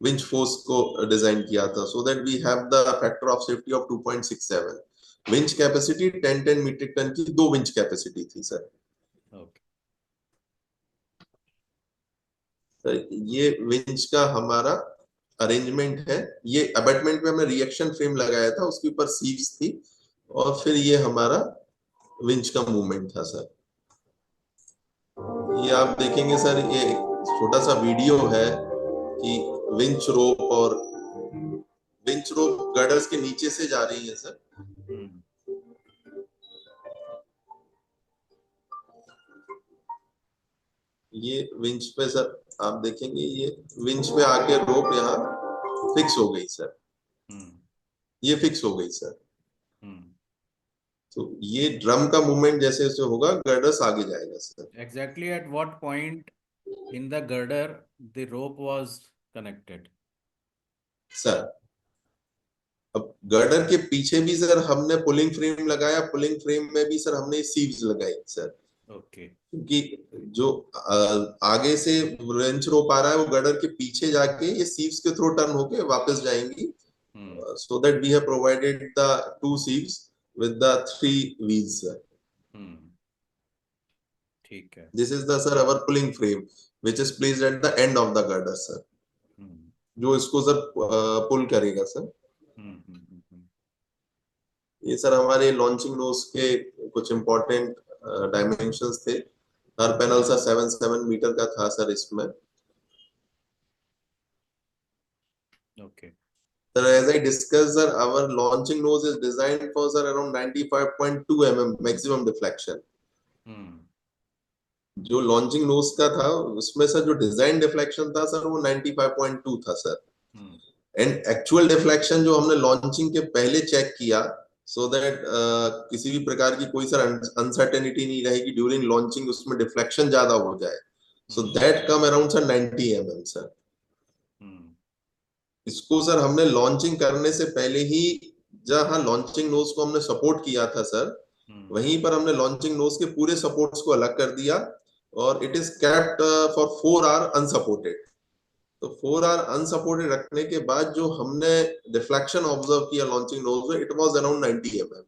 विंच फोर्स को डिजाइन किया था, so that we have the factor of safety of 2.67। Winch capacity 10 metric ton की दो विंच कैपेसिटी थी सर। ओके। तो ये विंच का हमारा अरेंजमेंट है। ये अबैटमेंट पे हमने रिएक्शन फ्रेम लगाया था, उसके ऊपर सीव्स थी, और फिर ये हमारा विंच का मूवमेंट था सर। ये आप देखेंगे सर, ये छोटा सा वीडियो है कि विंच रोप और विंच रोप गर्डर्स के नीचे से जा रही है सर। हम्म। ये विंच पे सर आप देखेंगे, ये विंच पे आके रोप यहाँ फिक्स हो गई सर, हम्म। ये फिक्स हो गई सर। हम्म। तो ये ड्रम का मूवमेंट जैसे जैसे होगा गर्डर्स आगे जाएगा sir. Exactly at what point in the girder the rope was connected? Sir अब गर्डर के पीछे भी सर हमने पुलिंग फ्रेम लगाया, पुलिंग फ्रेम में भी सर हमने सीव्स लगाई सर, Okay. क्योंकि जो आगे से रेंच रोप आ रहा है वो गर्डर के पीछे जाके ये सीव्स के थ्रू टर्न होके वापस जाएंगी, हम्म। so that we have provided the two sieves with the three wheels sir. हम्म। ठीक है। This is the sir our pulling frame which is placed at the end of the girder sir, हम्म। जो इसको sir पुल करेगा sir. हम्म। हम्म। ये sir हमारे launching knows के कुछ important dimensions थे। हर पैनल सर 7 मीटर का था सर इसमें। Okay. Sir, as I discussed, sir, our launching nose is designed for sir around 95.2 mm maximum deflection. हम्म। जो लॉन्चिंग नोज का था उसमें सर जो डिजाइन डिफ्लेक्शन था सर वो 95.2 था sir. Hmm. And actual deflection जो हमने लॉन्चिंग के पहले चेक किया, सो दैट किसी भी प्रकार की कोई सर अनसर्टेनिटी नहीं रहेगी ड्यूरिंग लॉन्चिंग उसमें डिफ्लेक्शन ज्यादा हो जाए, so hmm. That come around sir 90 mm sir. Hmm. इसको सर हमने लॉन्चिंग करने से पहले ही, जहां लॉन्चिंग नोज को हमने सपोर्ट किया था सर, हम्म। वहीं पर हमने लॉन्चिंग नोज के पूरे सपोर्ट्स को अलग कर दिया और it is kept for 4 hour unsupported. तो 4 आवर अनसपोर्टेड रखने के बाद जो हमने डिफ्लेक्शन ऑब्जर्व किया लॉन्चिंग नोज में, it was around 90 mm।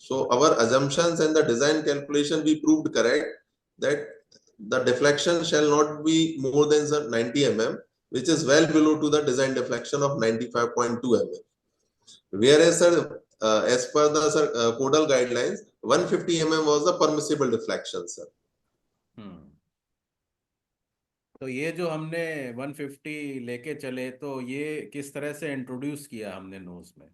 So our assumptions and the design calculation we proved correct that the deflection shall not be more than sir 90 mm, which is well below to the design deflection of 95.2 mm, whereas sir as per the sir codal guidelines 150 mm was the permissible deflection sir। हम्म। तो ये जो हमने 150 लेके चले, तो ये किस तरह से इंट्रोड्यूस किया हमने नोज में?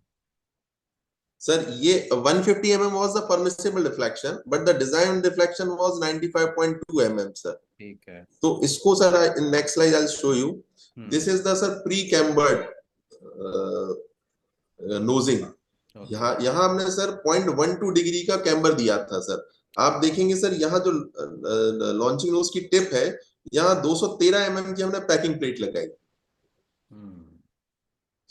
सर ये 150 mm was the permissible deflection but the design deflection was 95.2 mm sir। ठीक है। तो इसको sir in next slide I show you. Hmm. This is the sir pre cambered नोजिंग। Okay. यहाँ यहाँ हमने सर 0.12 डिग्री का कैम्बर दिया था सर। आप देखेंगे सर यहाँ जो लॉन्चिंग नोज की टिप है, यहाँ 213 mm की हमने पैकिंग प्लेट लगाई, हम्म।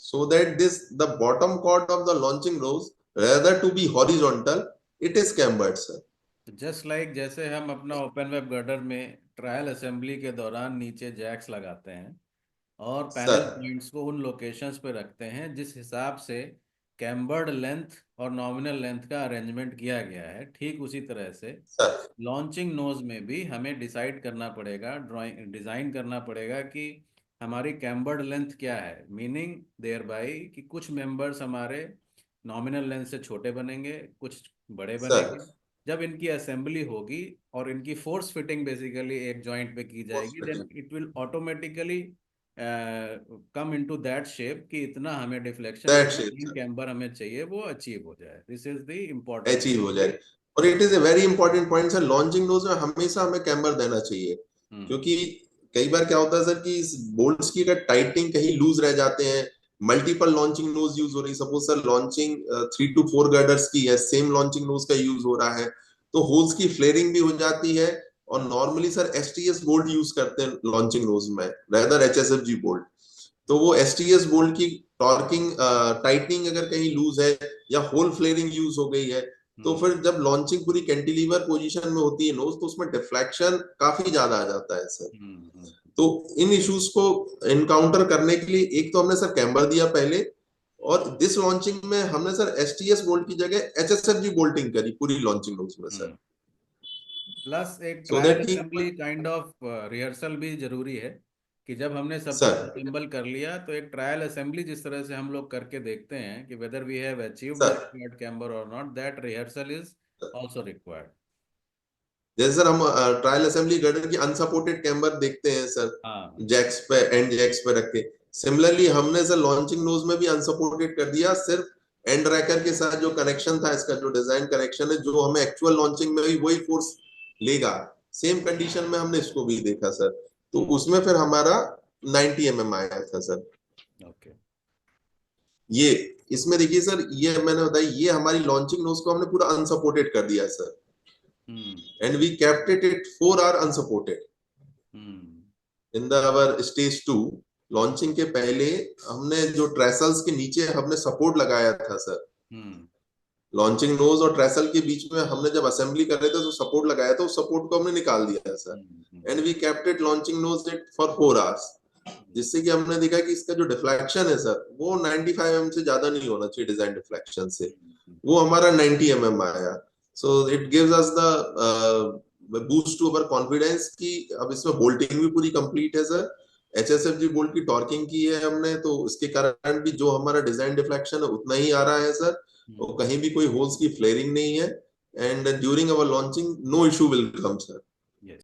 so that this the bottom chord of the launching nose rather to be horizontal, it is cambered sir। Just like जैसे हम अपना ओपन वेब गर्डर में ट्रायल असेंबली के दौरान नीचे जैक्स लगाते हैं और पैनल सर पॉइंट्स को उन लोकेशंस पे रखते हैं जिस हिसाब से कैम्बर्ड लेंथ और नॉमिनल लेंथ का अरेंजमेंट किया गया है, ठीक उसी तरह से सर। लॉन्चिंग नोज में भी हमें डिसाइड करना पड़ेगा, ड्राइंग डिज़ाइन करना पड़ेगा कि हमारी कैम्बर्ड लेंथ क्या है, मीनिंग देयर बाई कि कुछ मेंबर्स हमारे नॉमिनल लेंथ से छोटे बनेंगे, कुछ बड़े सर बनेंगे। जब इनकी असेंबली होगी और इनकी फोर्स फिटिंग बेसिकली एक जॉइंट पे की जाएगी, then it will automatically come into that shape कि इतना हमें डिफ्लेक्शन, दैट इतना शेप इन सर, कैम्बर हमें चाहिए वो अचीव हो जाए। This is the important. Achieve हो जाए। और it is a very important point sir, launching nose में हमेशा हमें कैम्बर देना चाहिए। हम्म। क्योंकि कई बार क्या होता है सर कि इस बोल्ट्स की अगर टाइटिंग कहीं लूज रह जाते हैं, मल्टीपल लॉन्चिंग नोज यूज हो रही, suppose sir launching 3 to 4 girders की है, सेम लॉन्चिंग नोज का यूज हो रहा है, तो होल्स की फ्लेयरिंग भी हो जाती है। और normally sir STS bolt use करते हैं लॉन्चिंग नोज में, रेदर एचएसएफजी बोल्ट। तो वो एसटीएस बोल्ट की टॉर्किंग टाइटनिंग अगर कहीं लूज है या होल फ्लेयरिंग यूज हो गई है, तो हम्म। फिर जब लॉन्चिंग पूरी कैंटिलीवर पोजीशन में होती है नोज, तो उसमें डिफ्लेक्शन काफी ज्यादा आ जाता है सर। हम्म। तो इन इश्यूज को इनकाउंटर करने के लिए एक तो हमने सर कैम्बर दिया पहले, और दिस लॉन्चिंग में हमने सर एसटीएस बोल्ट की जगह एचएसएफजी बोल्टिंग करी पूरी लॉन्चिंग नोज में सर, प्लस एक सो ट्रायल दैट कि असेंबली काइंड ऑफ रिहर्सल भी जरूरी है कि जब हमने सब कुछ सर। असेंबल कर लिया तो एक ट्रायल असेंबली जिस तरह से हम लोग करके देखते हैं कि whether we have achieved the sir required camber और not, that rehearsal is also required. जैसे सर हम ट्रायल असेंबली गर्डर की अनसपोर्टेड कैम्बर देखते हैं सर, हाँ। जैक्स पे, एंड जैक्स पे रख के। सिमिलरली हमने सर लॉन्चिंग नोज में भी अनसपोर्टेड कर दिया, सिर्फ एंड रैकर के साथ जो कनेक्शन था, इसका जो डिजाइन कनेक्शन है, जो हमें एक्चुअल लॉन्चिंग में भी वही फोर्स लेगा, सेम कंडीशन में हमने इसको भी देखा सर। तो उसमें फिर हमारा 90 mm आया था सर। ओके। ये इसमें देखिए सर, ये मैंने बताया, ये हमारी लॉन्चिंग नोज को हमने पूरा अनसपोर्टेड कर दिया sir, hmm. And we kept it 4 hour unsupported hmm. In the our stage 2। Launching के पहले हमने जो ट्रेसल्स के नीचे हमने सपोर्ट लगाया था सर, हम्म। लॉन्चिंग नोज और ट्रेसल के बीच में हमने जब असेंबली कर रहे थे तो सपोर्ट लगाया था, उस सपोर्ट को हमने निकाल दिया sir, and hmm. We kept it launching nose it for 4 hours। जिससे कि हमने देखा कि इसका जो डिफ्लेक्शन है सर, वो 95 mm से ज्यादा नहीं होना चाहिए डिजाइन डिफ्लेक्शन से, वो हमारा 90 mm आया। So it gives us the boost to our confidence कि अब इसमें बोल्टिंग भी पूरी कंप्लीट है सर, एचएसएफजी बोल्ट की टॉर्किंग की है हमने, तो इसके कारण भी जो हमारा डिजाइन डिफ्लेक्शन है उतना ही आ रहा है सर, और कहीं भी कोई होल्स की फ्लेयरिंग नहीं है, and during our launching no issue will come sir. Yes.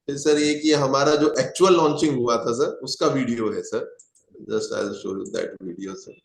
फिर सर ये कि हमारा जो एक्चुअल लॉन्चिंग हुआ था सर, उसका वीडियो है sir, just I will show you that video sir.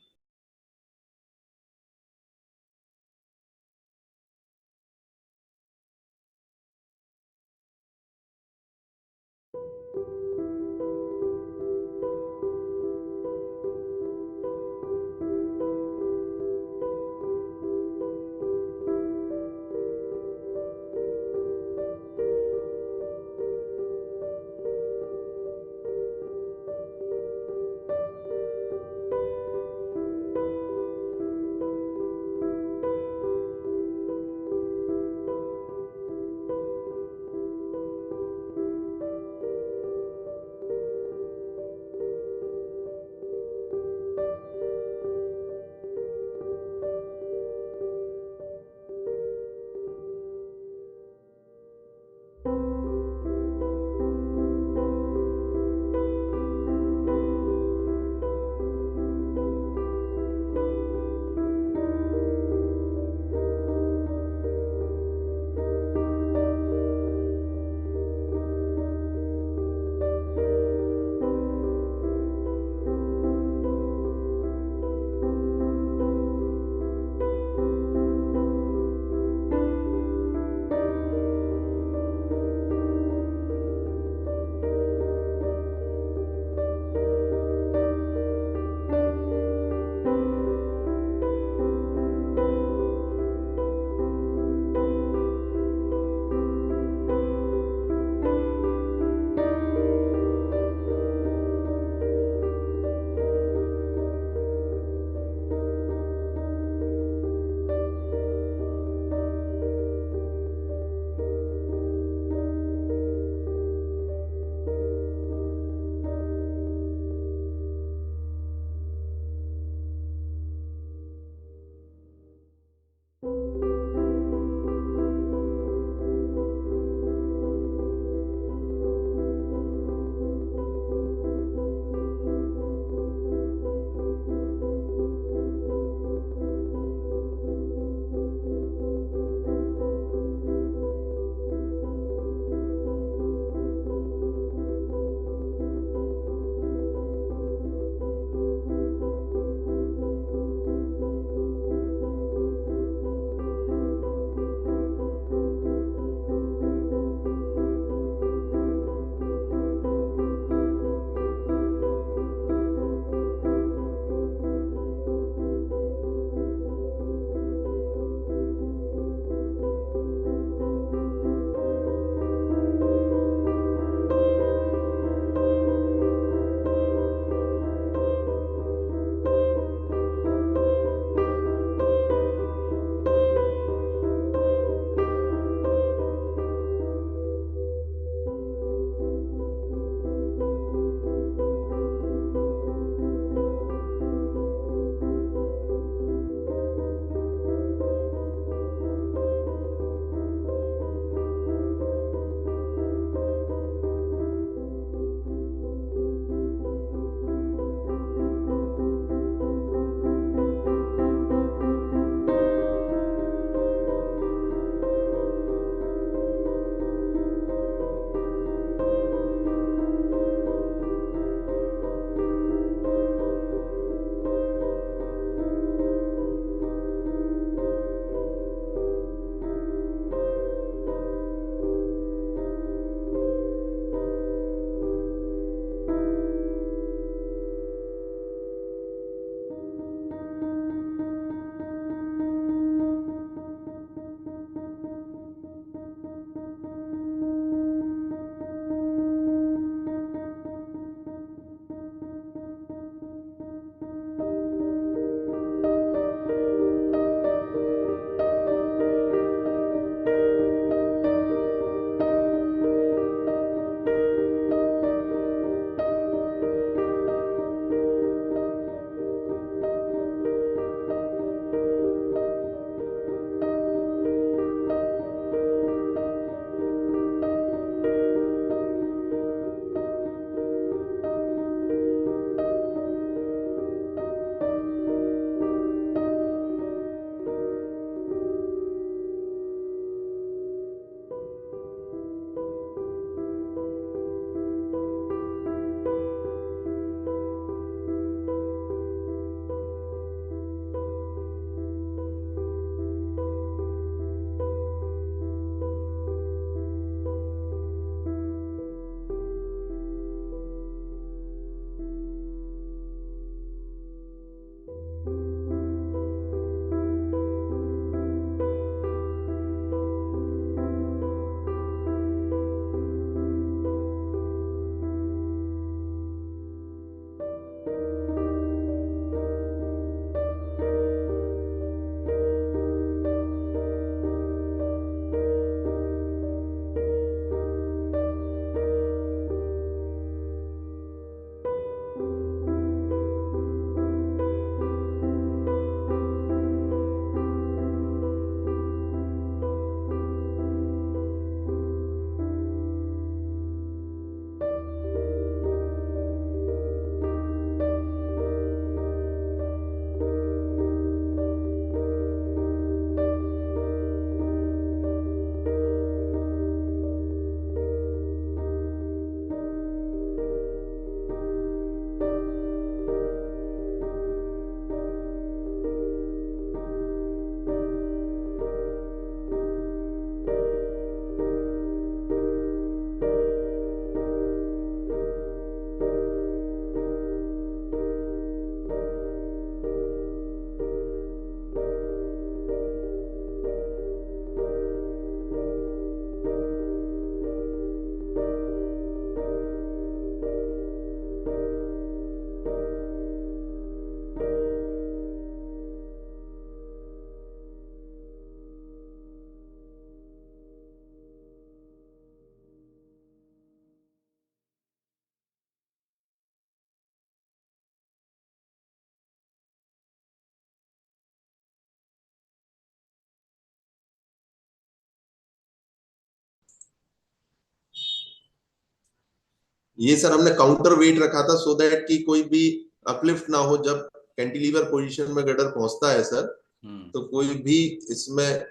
ये सर हमने काउंटर वेट रखा था सो दैट कि कोई भी अपलिफ्ट ना हो जब कैंटिलीवर पोजीशन में गर्डर पहुंचता है सर, हम्म तो कोई भी इसमें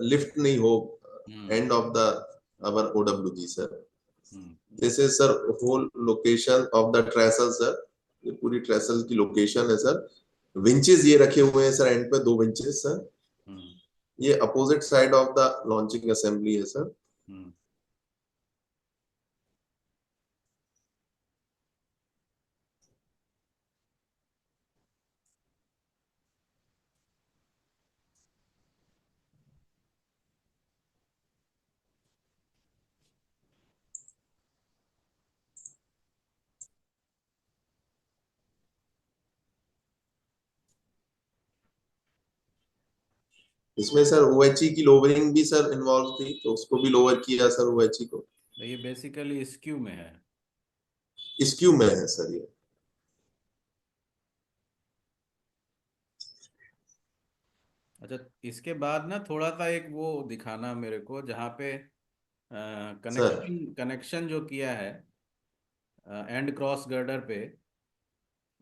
लिफ्ट नहीं हो hmm end of the our OWG sir. Hmm this is sir whole location of the trestle sir, ये पूरी ट्रेसल की लोकेशन है सर। विंचेस ये रखे हुए हैं सर एंड पे, 2 विंचेस सर। हम्म ये opposite side of the launching assembly है सर। हम्म इसमें सर ओएचई की लोअरिंग भी सर इन्वॉल्व थी, तो उसको भी लोअर किया सर ओएचई को। तो ये बेसिकली स्क्यू में है। स्क्यू में है सर ये। अच्छा, इसके बाद ना थोड़ा सा एक वो दिखाना मेरे को जहाँ पे सर कनेक्शन कनेक्शन जो किया है एंड क्रॉस गर्डर पे,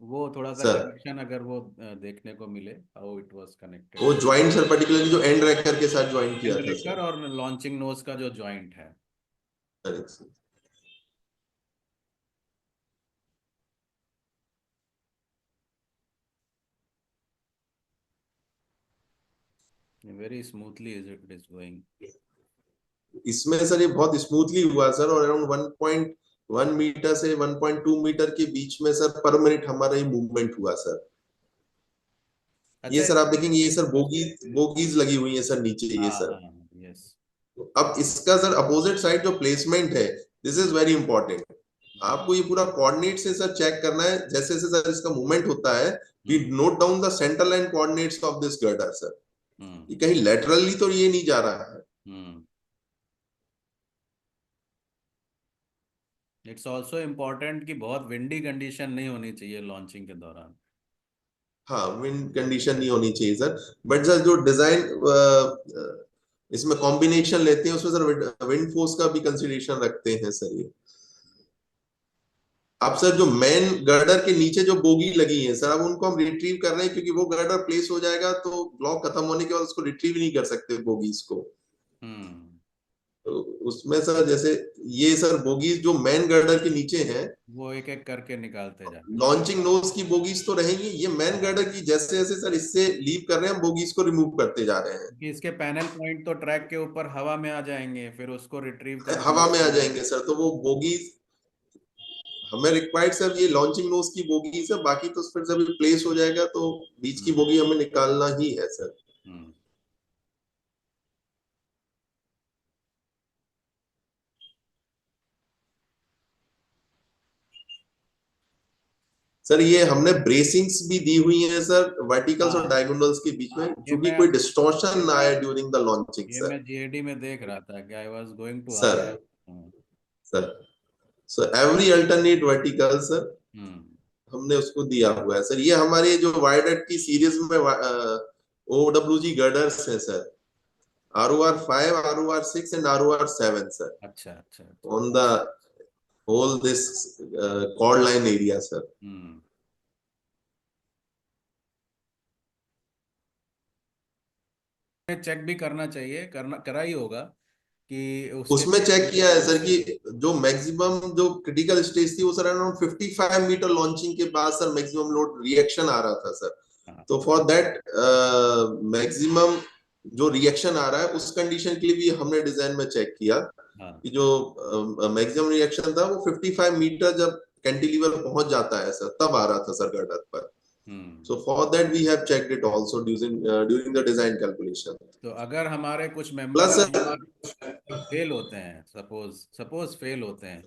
वो थोड़ा सा सर कनेक्शन अगर वो देखने को मिले, हाउ इट वाज वो कनेक्टेड। ज्वाइंट सर पर्टिकुलरली जो एंड रैकर के साथ ज्वाइंट किया एंड था रेकर सर। और लॉन्चिंग नोज का जो जॉइंट है। Correct sir. Very smoothly it is going. इसमें सर ये बहुत स्मूथली हुआ सर, और अराउंड 1.1 मीटर से 1.2 मीटर के बीच में सर पर मिनट हमारा ये मूवमेंट हुआ सर। ये अच्छा, सर आप देखेंगे, ये सर बोगीज लगी हुई है सर नीचे ये हाँ सर। हाँ, यस। अब इसका सर अपोजिट साइड जो प्लेसमेंट है, दिस इज वेरी इंपॉर्टेंट। आपको ये पूरा कोऑर्डिनेट से सर चेक करना है, जैसे जैसे सर इसका मूवमेंट होता है, we hmm note down the central line coordinates of this girder sir. Hmm ये कहीं लेटरली तो ये नहीं जा रहा है। हम्म इट्स ऑल्सो इम्पोर्टेंट कि बहुत विंडी कंडीशन नहीं होनी चाहिए लॉन्चिंग के दौरान। हाँ, विंड कंडीशन नहीं होनी चाहिए सर। बट सर जो डिजाइन इसमें कॉम्बिनेशन लेते हैं उसमें सर विंड फोर्स का भी कंसिडरेशन रखते हैं सर ये। अब सर जो मेन गर्डर के नीचे जो बोगी लगी है सर, अब उनको हम रिट्रीव कर रहे हैं, क्योंकि वो गर्डर प्लेस हो जाएगा तो ब्लॉक खत्म होने के बाद उसको रिट्रीव नहीं कर सकते बोगीज को। हम्म तो उसमें सर जैसे ये सर बोगीज जो मेन गर्डर के नीचे हैं, वो एक एक करके निकालते जाना है। लॉन्चिंग नोज की बोगीज तो रहेंगी, ये मेन गर्डर की जैसे जैसे सर इससे लीव कर रहे हैं, हम बोगीज को रिमूव करते जा रहे हैं। कि इसके पैनल पॉइंट तो ट्रैक के ऊपर हवा में आ जाएंगे, फिर उसको रिट्रीव करके। हवा में आ जाएंगे सर, तो वो बोगीज हमें रिक्वायर्ड सर ये लॉन्चिंग नोज की बोगी है, बाकी तो फिर जब प्लेस हो जाएगा तो बीच की हम्म बोगी हमें निकालना ही है सर। हम्म सर ये हमने ब्रेसिंग्स भी दी हुई हैं सर, वर्टिकल्स और हाँ, डायगोनल्स के बीच में, ये क्योंकि मैं कोई डिस्टॉर्शन ना आए ड्यूरिंग द लॉन्चिंग ये सर। मैं जीएडी में देख रहा था कि I was going to sir ask. Hmm sir so every alternate vertical sir hmm हमने उसको दिया हुआ है सर। ये हमारे जो वाइडर की सीरीज में ओडब्ल्यूजी गर्डर्स हैं sir, ROR 5, ROR 6 and ROR 7 sir, अच्छा अच्छा अच्छा। On the whole this chord line area sir. Hmm check भी करना चाहिए, करना करा ही होगा कि उसके उसमें चेक किया है सर कि जो मैक्सिमम जो क्रिटिकल स्टेज थी वो सर अराउंड 55 मीटर लॉन्चिंग के बाद सर मैक्सिमम लोड रिएक्शन आ रहा था सर। हाँ तो फॉर दैट मैक्सिमम जो रिएक्शन आ रहा है उस कंडीशन के लिए भी हमने डिजाइन में चेक किया हाँ। कि जो मैक्सिमम रिएक्शन था वो 55 मीटर जब कैंटिलीवर पहुंच जाता है सर, तब आ रहा था सर गर्डर पर। हम्म So for that we have checked it also during the design calculation. तो अगर हमारे कुछ Plus मेंबर्स sir, फेल होते हैं, सपोज सपोज फेल होते हैं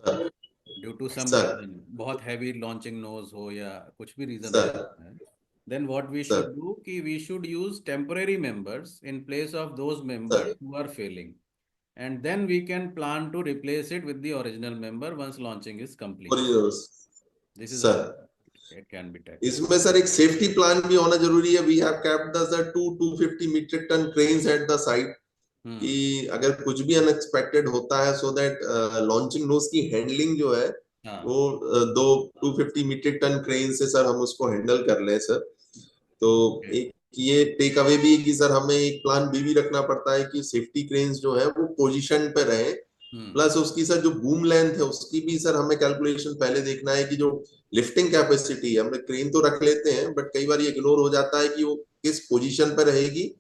due to some sir, reason, बहुत हैवी लॉन्चिंग नोज हो या कुछ भी रीजन हो sir, सकता है, then what we should sir, do कि we should use temporary members in place of those members sir, who are failing, and then we can plan to replace it with the original member once launching is complete. originals, This is sir. also it can be tackled. इसमें sir एक safety plan भी होना जरूरी है। We have kept the sir 250 metric ton cranes at the site, कि hmm अगर कुछ भी अनएक्सपेक्टेड होता है, सो दैट लॉन्चिंग नोज की हैंडलिंग जो है हाँ, वो 250 मीट्रिक टन क्रेन से सर हम उसको हैंडल कर ले सर। तो ओके, एक ये टेक अवे भी है कि सर हमें एक प्लान बी भी रखना पड़ता है कि सेफ्टी क्रेन्स जो है वो पोजीशन पे रहे, प्लस उसकी सर जो बूम लेंथ है उसकी भी सर हमें कैलकुलेशन पहले देखना है कि जो लिफ्टिंग कैपेसिटी है, हम क्रेन तो रख लेते हैं बट कई बार ये इग्नोर हो जाता है कि वो किस पोजीशन पे रहेगी,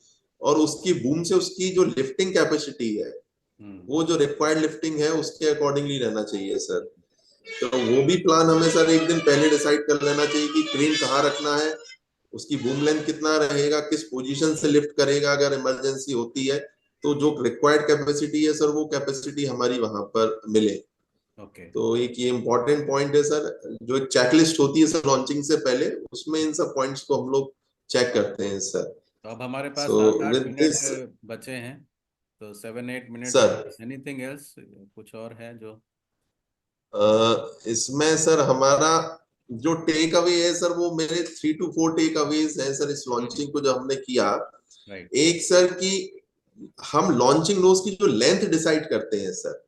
और उसकी बूम से उसकी जो लिफ्टिंग कैपेसिटी है वो जो रिक्वायर्ड लिफ्टिंग है उसके अकॉर्डिंगली रहना चाहिए सर। तो वो भी प्लान हमें सर एक दिन पहले डिसाइड कर लेना चाहिए कि क्रेन कहाँ रखना है, उसकी बूम लेंथ कितना रहेगा, किस पोजीशन से लिफ्ट करेगा अगर इमरजेंसी होती है, तो जो रिक्वायर्ड कैपेसिटी है सर वो कैपेसिटी हमारी वहां पर मिले। ओके। तो एक ये इम्पोर्टेंट पॉइंट है सर, जो एक चेकलिस्ट होती है सर लॉन्चिंग से पहले, उसमें इन सब पॉइंट्स को हम लोग चेक करते हैं सर। तो अब हमारे पास सो 7-8 विद मिनट दिस बचे हैं, तो 7-8 मिनट्स, सर, एनीथिंग एल्स, कुछ और है जो? इसमें सर हमारा जो टेक अवे है सर वो मेरे 3 to 4 टेक अवेज है सर इस लॉन्चिंग को जो हमने किया। राइट। एक सर कि हम लॉन्चिंग नोज की जो लेंथ डिसाइड करते हैं sir,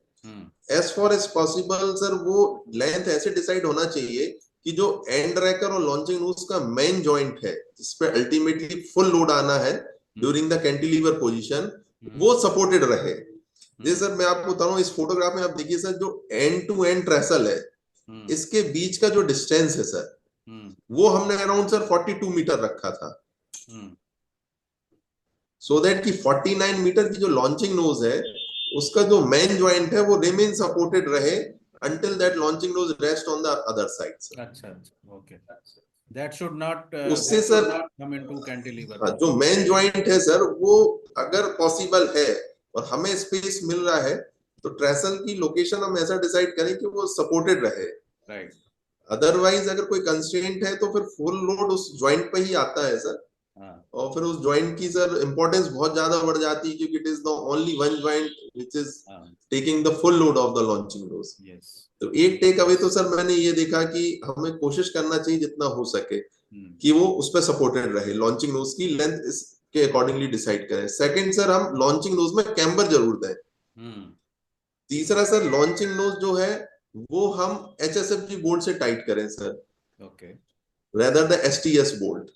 as far as possible sir वो लेंथ ऐसे डिसाइड होना चाहिए कि जो एंड रैकर और लॉन्चिंग नोज का मेन जॉइंट है जिसपे अल्टीमेटली फुल लोड आना है ड्यूरिंग द कैंटिलीवर पोजीशन, वो सपोर्टेड रहे। जैसे सर मैं आपको बता रहा हूँ, इस फोटोग्राफ में आप देखिए सर जो एंड टू एंड ट्रेसल है इसके बीच का जो डिस्टेंस है सर वो हमने अराउंड सर 42 मीटर रखा था, सो दैट कि 49 मीटर की जो लॉन्चिंग नोज है उसका जो मेन जॉइंट है वो रिमेन सपोर्टेड रहे until that launching nose rest on the other side sir। अच्छा, अच्छा, ओके। दैट शुड नॉट उससे सर कम इनटू कैंटिलीवर। हाँ, जो मेन जॉइंट है सर वो अगर पॉसिबल है और हमें स्पेस मिल रहा है तो ट्रेसल की लोकेशन हम ऐसा डिसाइड करें कि वो सपोर्टेड रहे। राइट। अदरवाइज अगर कोई कंस्ट्रेंट है तो फिर फुल लोड उस जॉइंट पे ही आता है सर, हाँ, और फिर उस जॉइंट की सर इंपॉर्टेंस बहुत ज्यादा बढ़ जाती है क्योंकि it is the only one joint which is हाँ, taking the full load of the launching nose. Yes. तो एक टेक अवे तो सर मैंने ये देखा कि हमें कोशिश करना चाहिए जितना हो सके कि वो उस पर सपोर्टेड रहे, लॉन्चिंग नोज की लेंथ इसके अकॉर्डिंगली डिसाइड करें। सेकंड सर हम लॉन्चिंग नोज में कैम्बर जरूर दें। तीसरा सर लॉन्चिंग नोज जो है वो हम HSFG बोल्ट से टाइट करें sir, okay, rather the STS bolt.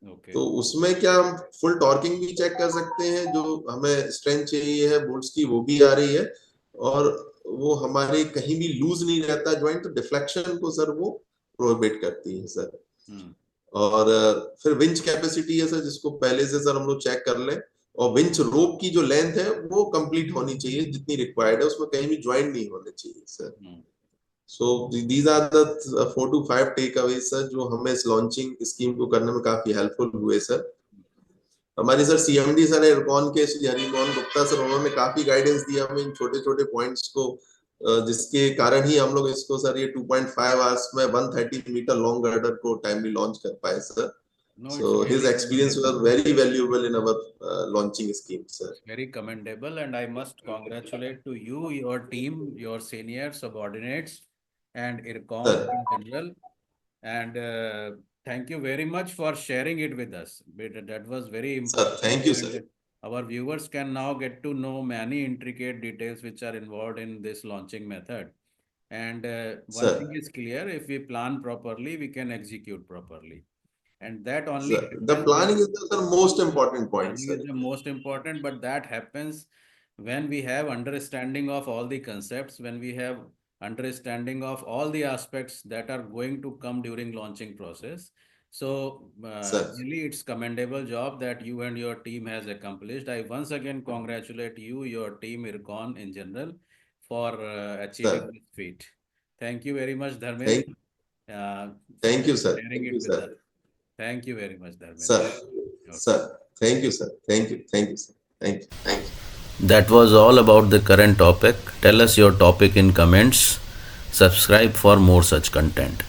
Okay. तो उसमें क्या हम फुल टॉर्किंग भी चेक कर सकते हैं, जो हमें स्ट्रेंथ चाहिए है बोल्ट्स की वो भी आ रही है, और वो हमारे कहीं भी लूज नहीं रहता ज्वाइंट, तो डिफ्लेक्शन को सर वो प्रोहिबिट करती है सर। और फिर विंच कैपेसिटी है सर जिसको पहले से सर हम लोग चेक कर लें, और विंच रोप की जो लेंथ है वो कंप्लीट होनी चाहिए जितनी रिक्वायर्ड है, उसमें कहीं भी ज्वाइंट नहीं होने चाहिए sir. So these are the 4 to 5 takeaway sir जो हमें इस लॉन्चिंग स्कीम को करने में काफी हेल्पफुल हुए सर। हमारे सर CMD सर इरकॉन के श्री हरिमोहन गुप्ता सर, उन्होंने काफी गाइडेंस दिया हमें इन छोटे छोटे पॉइंट्स को, जिसके कारण ही हम लोग इसको सर ये 2.5 आवर्स में 130 मीटर लॉन्ग गर्डर को टाइमली लॉन्च कर पाए sir. No, it's So his really experience was commendable. very valuable in our launching scheme, sir. It's very commendable, and I must congratulate to you, your team, your senior subordinates, and IRCON Sir, in general. And thank you very much for sharing it with us. That was very sir, important, thank you, sir. and our viewers can now get to know many intricate details which are involved in this launching method. And one thing Sir, is clear: if we plan properly, we can execute properly. And that only sir, the happens when planning is the most important point, planning sir. is the most important, but that happens when we have understanding of all the concepts, when we have understanding of all the aspects that are going to come during launching process. So Sir, really it's commendable job that you and your team has accomplished. I once again congratulate you, your team, IRCON in general, for achieving sir, this feat. Thank you very much, Dharmendra, thank, for thank you, sir. sharing Thank it you, with sir. us. Thank you very much, Sir, Dharmendra. Okay. sir, thank you, sir. Thank you, sir. Thank you. Thank you. That was all about the current topic. Tell us your topic in comments. Subscribe for more such content.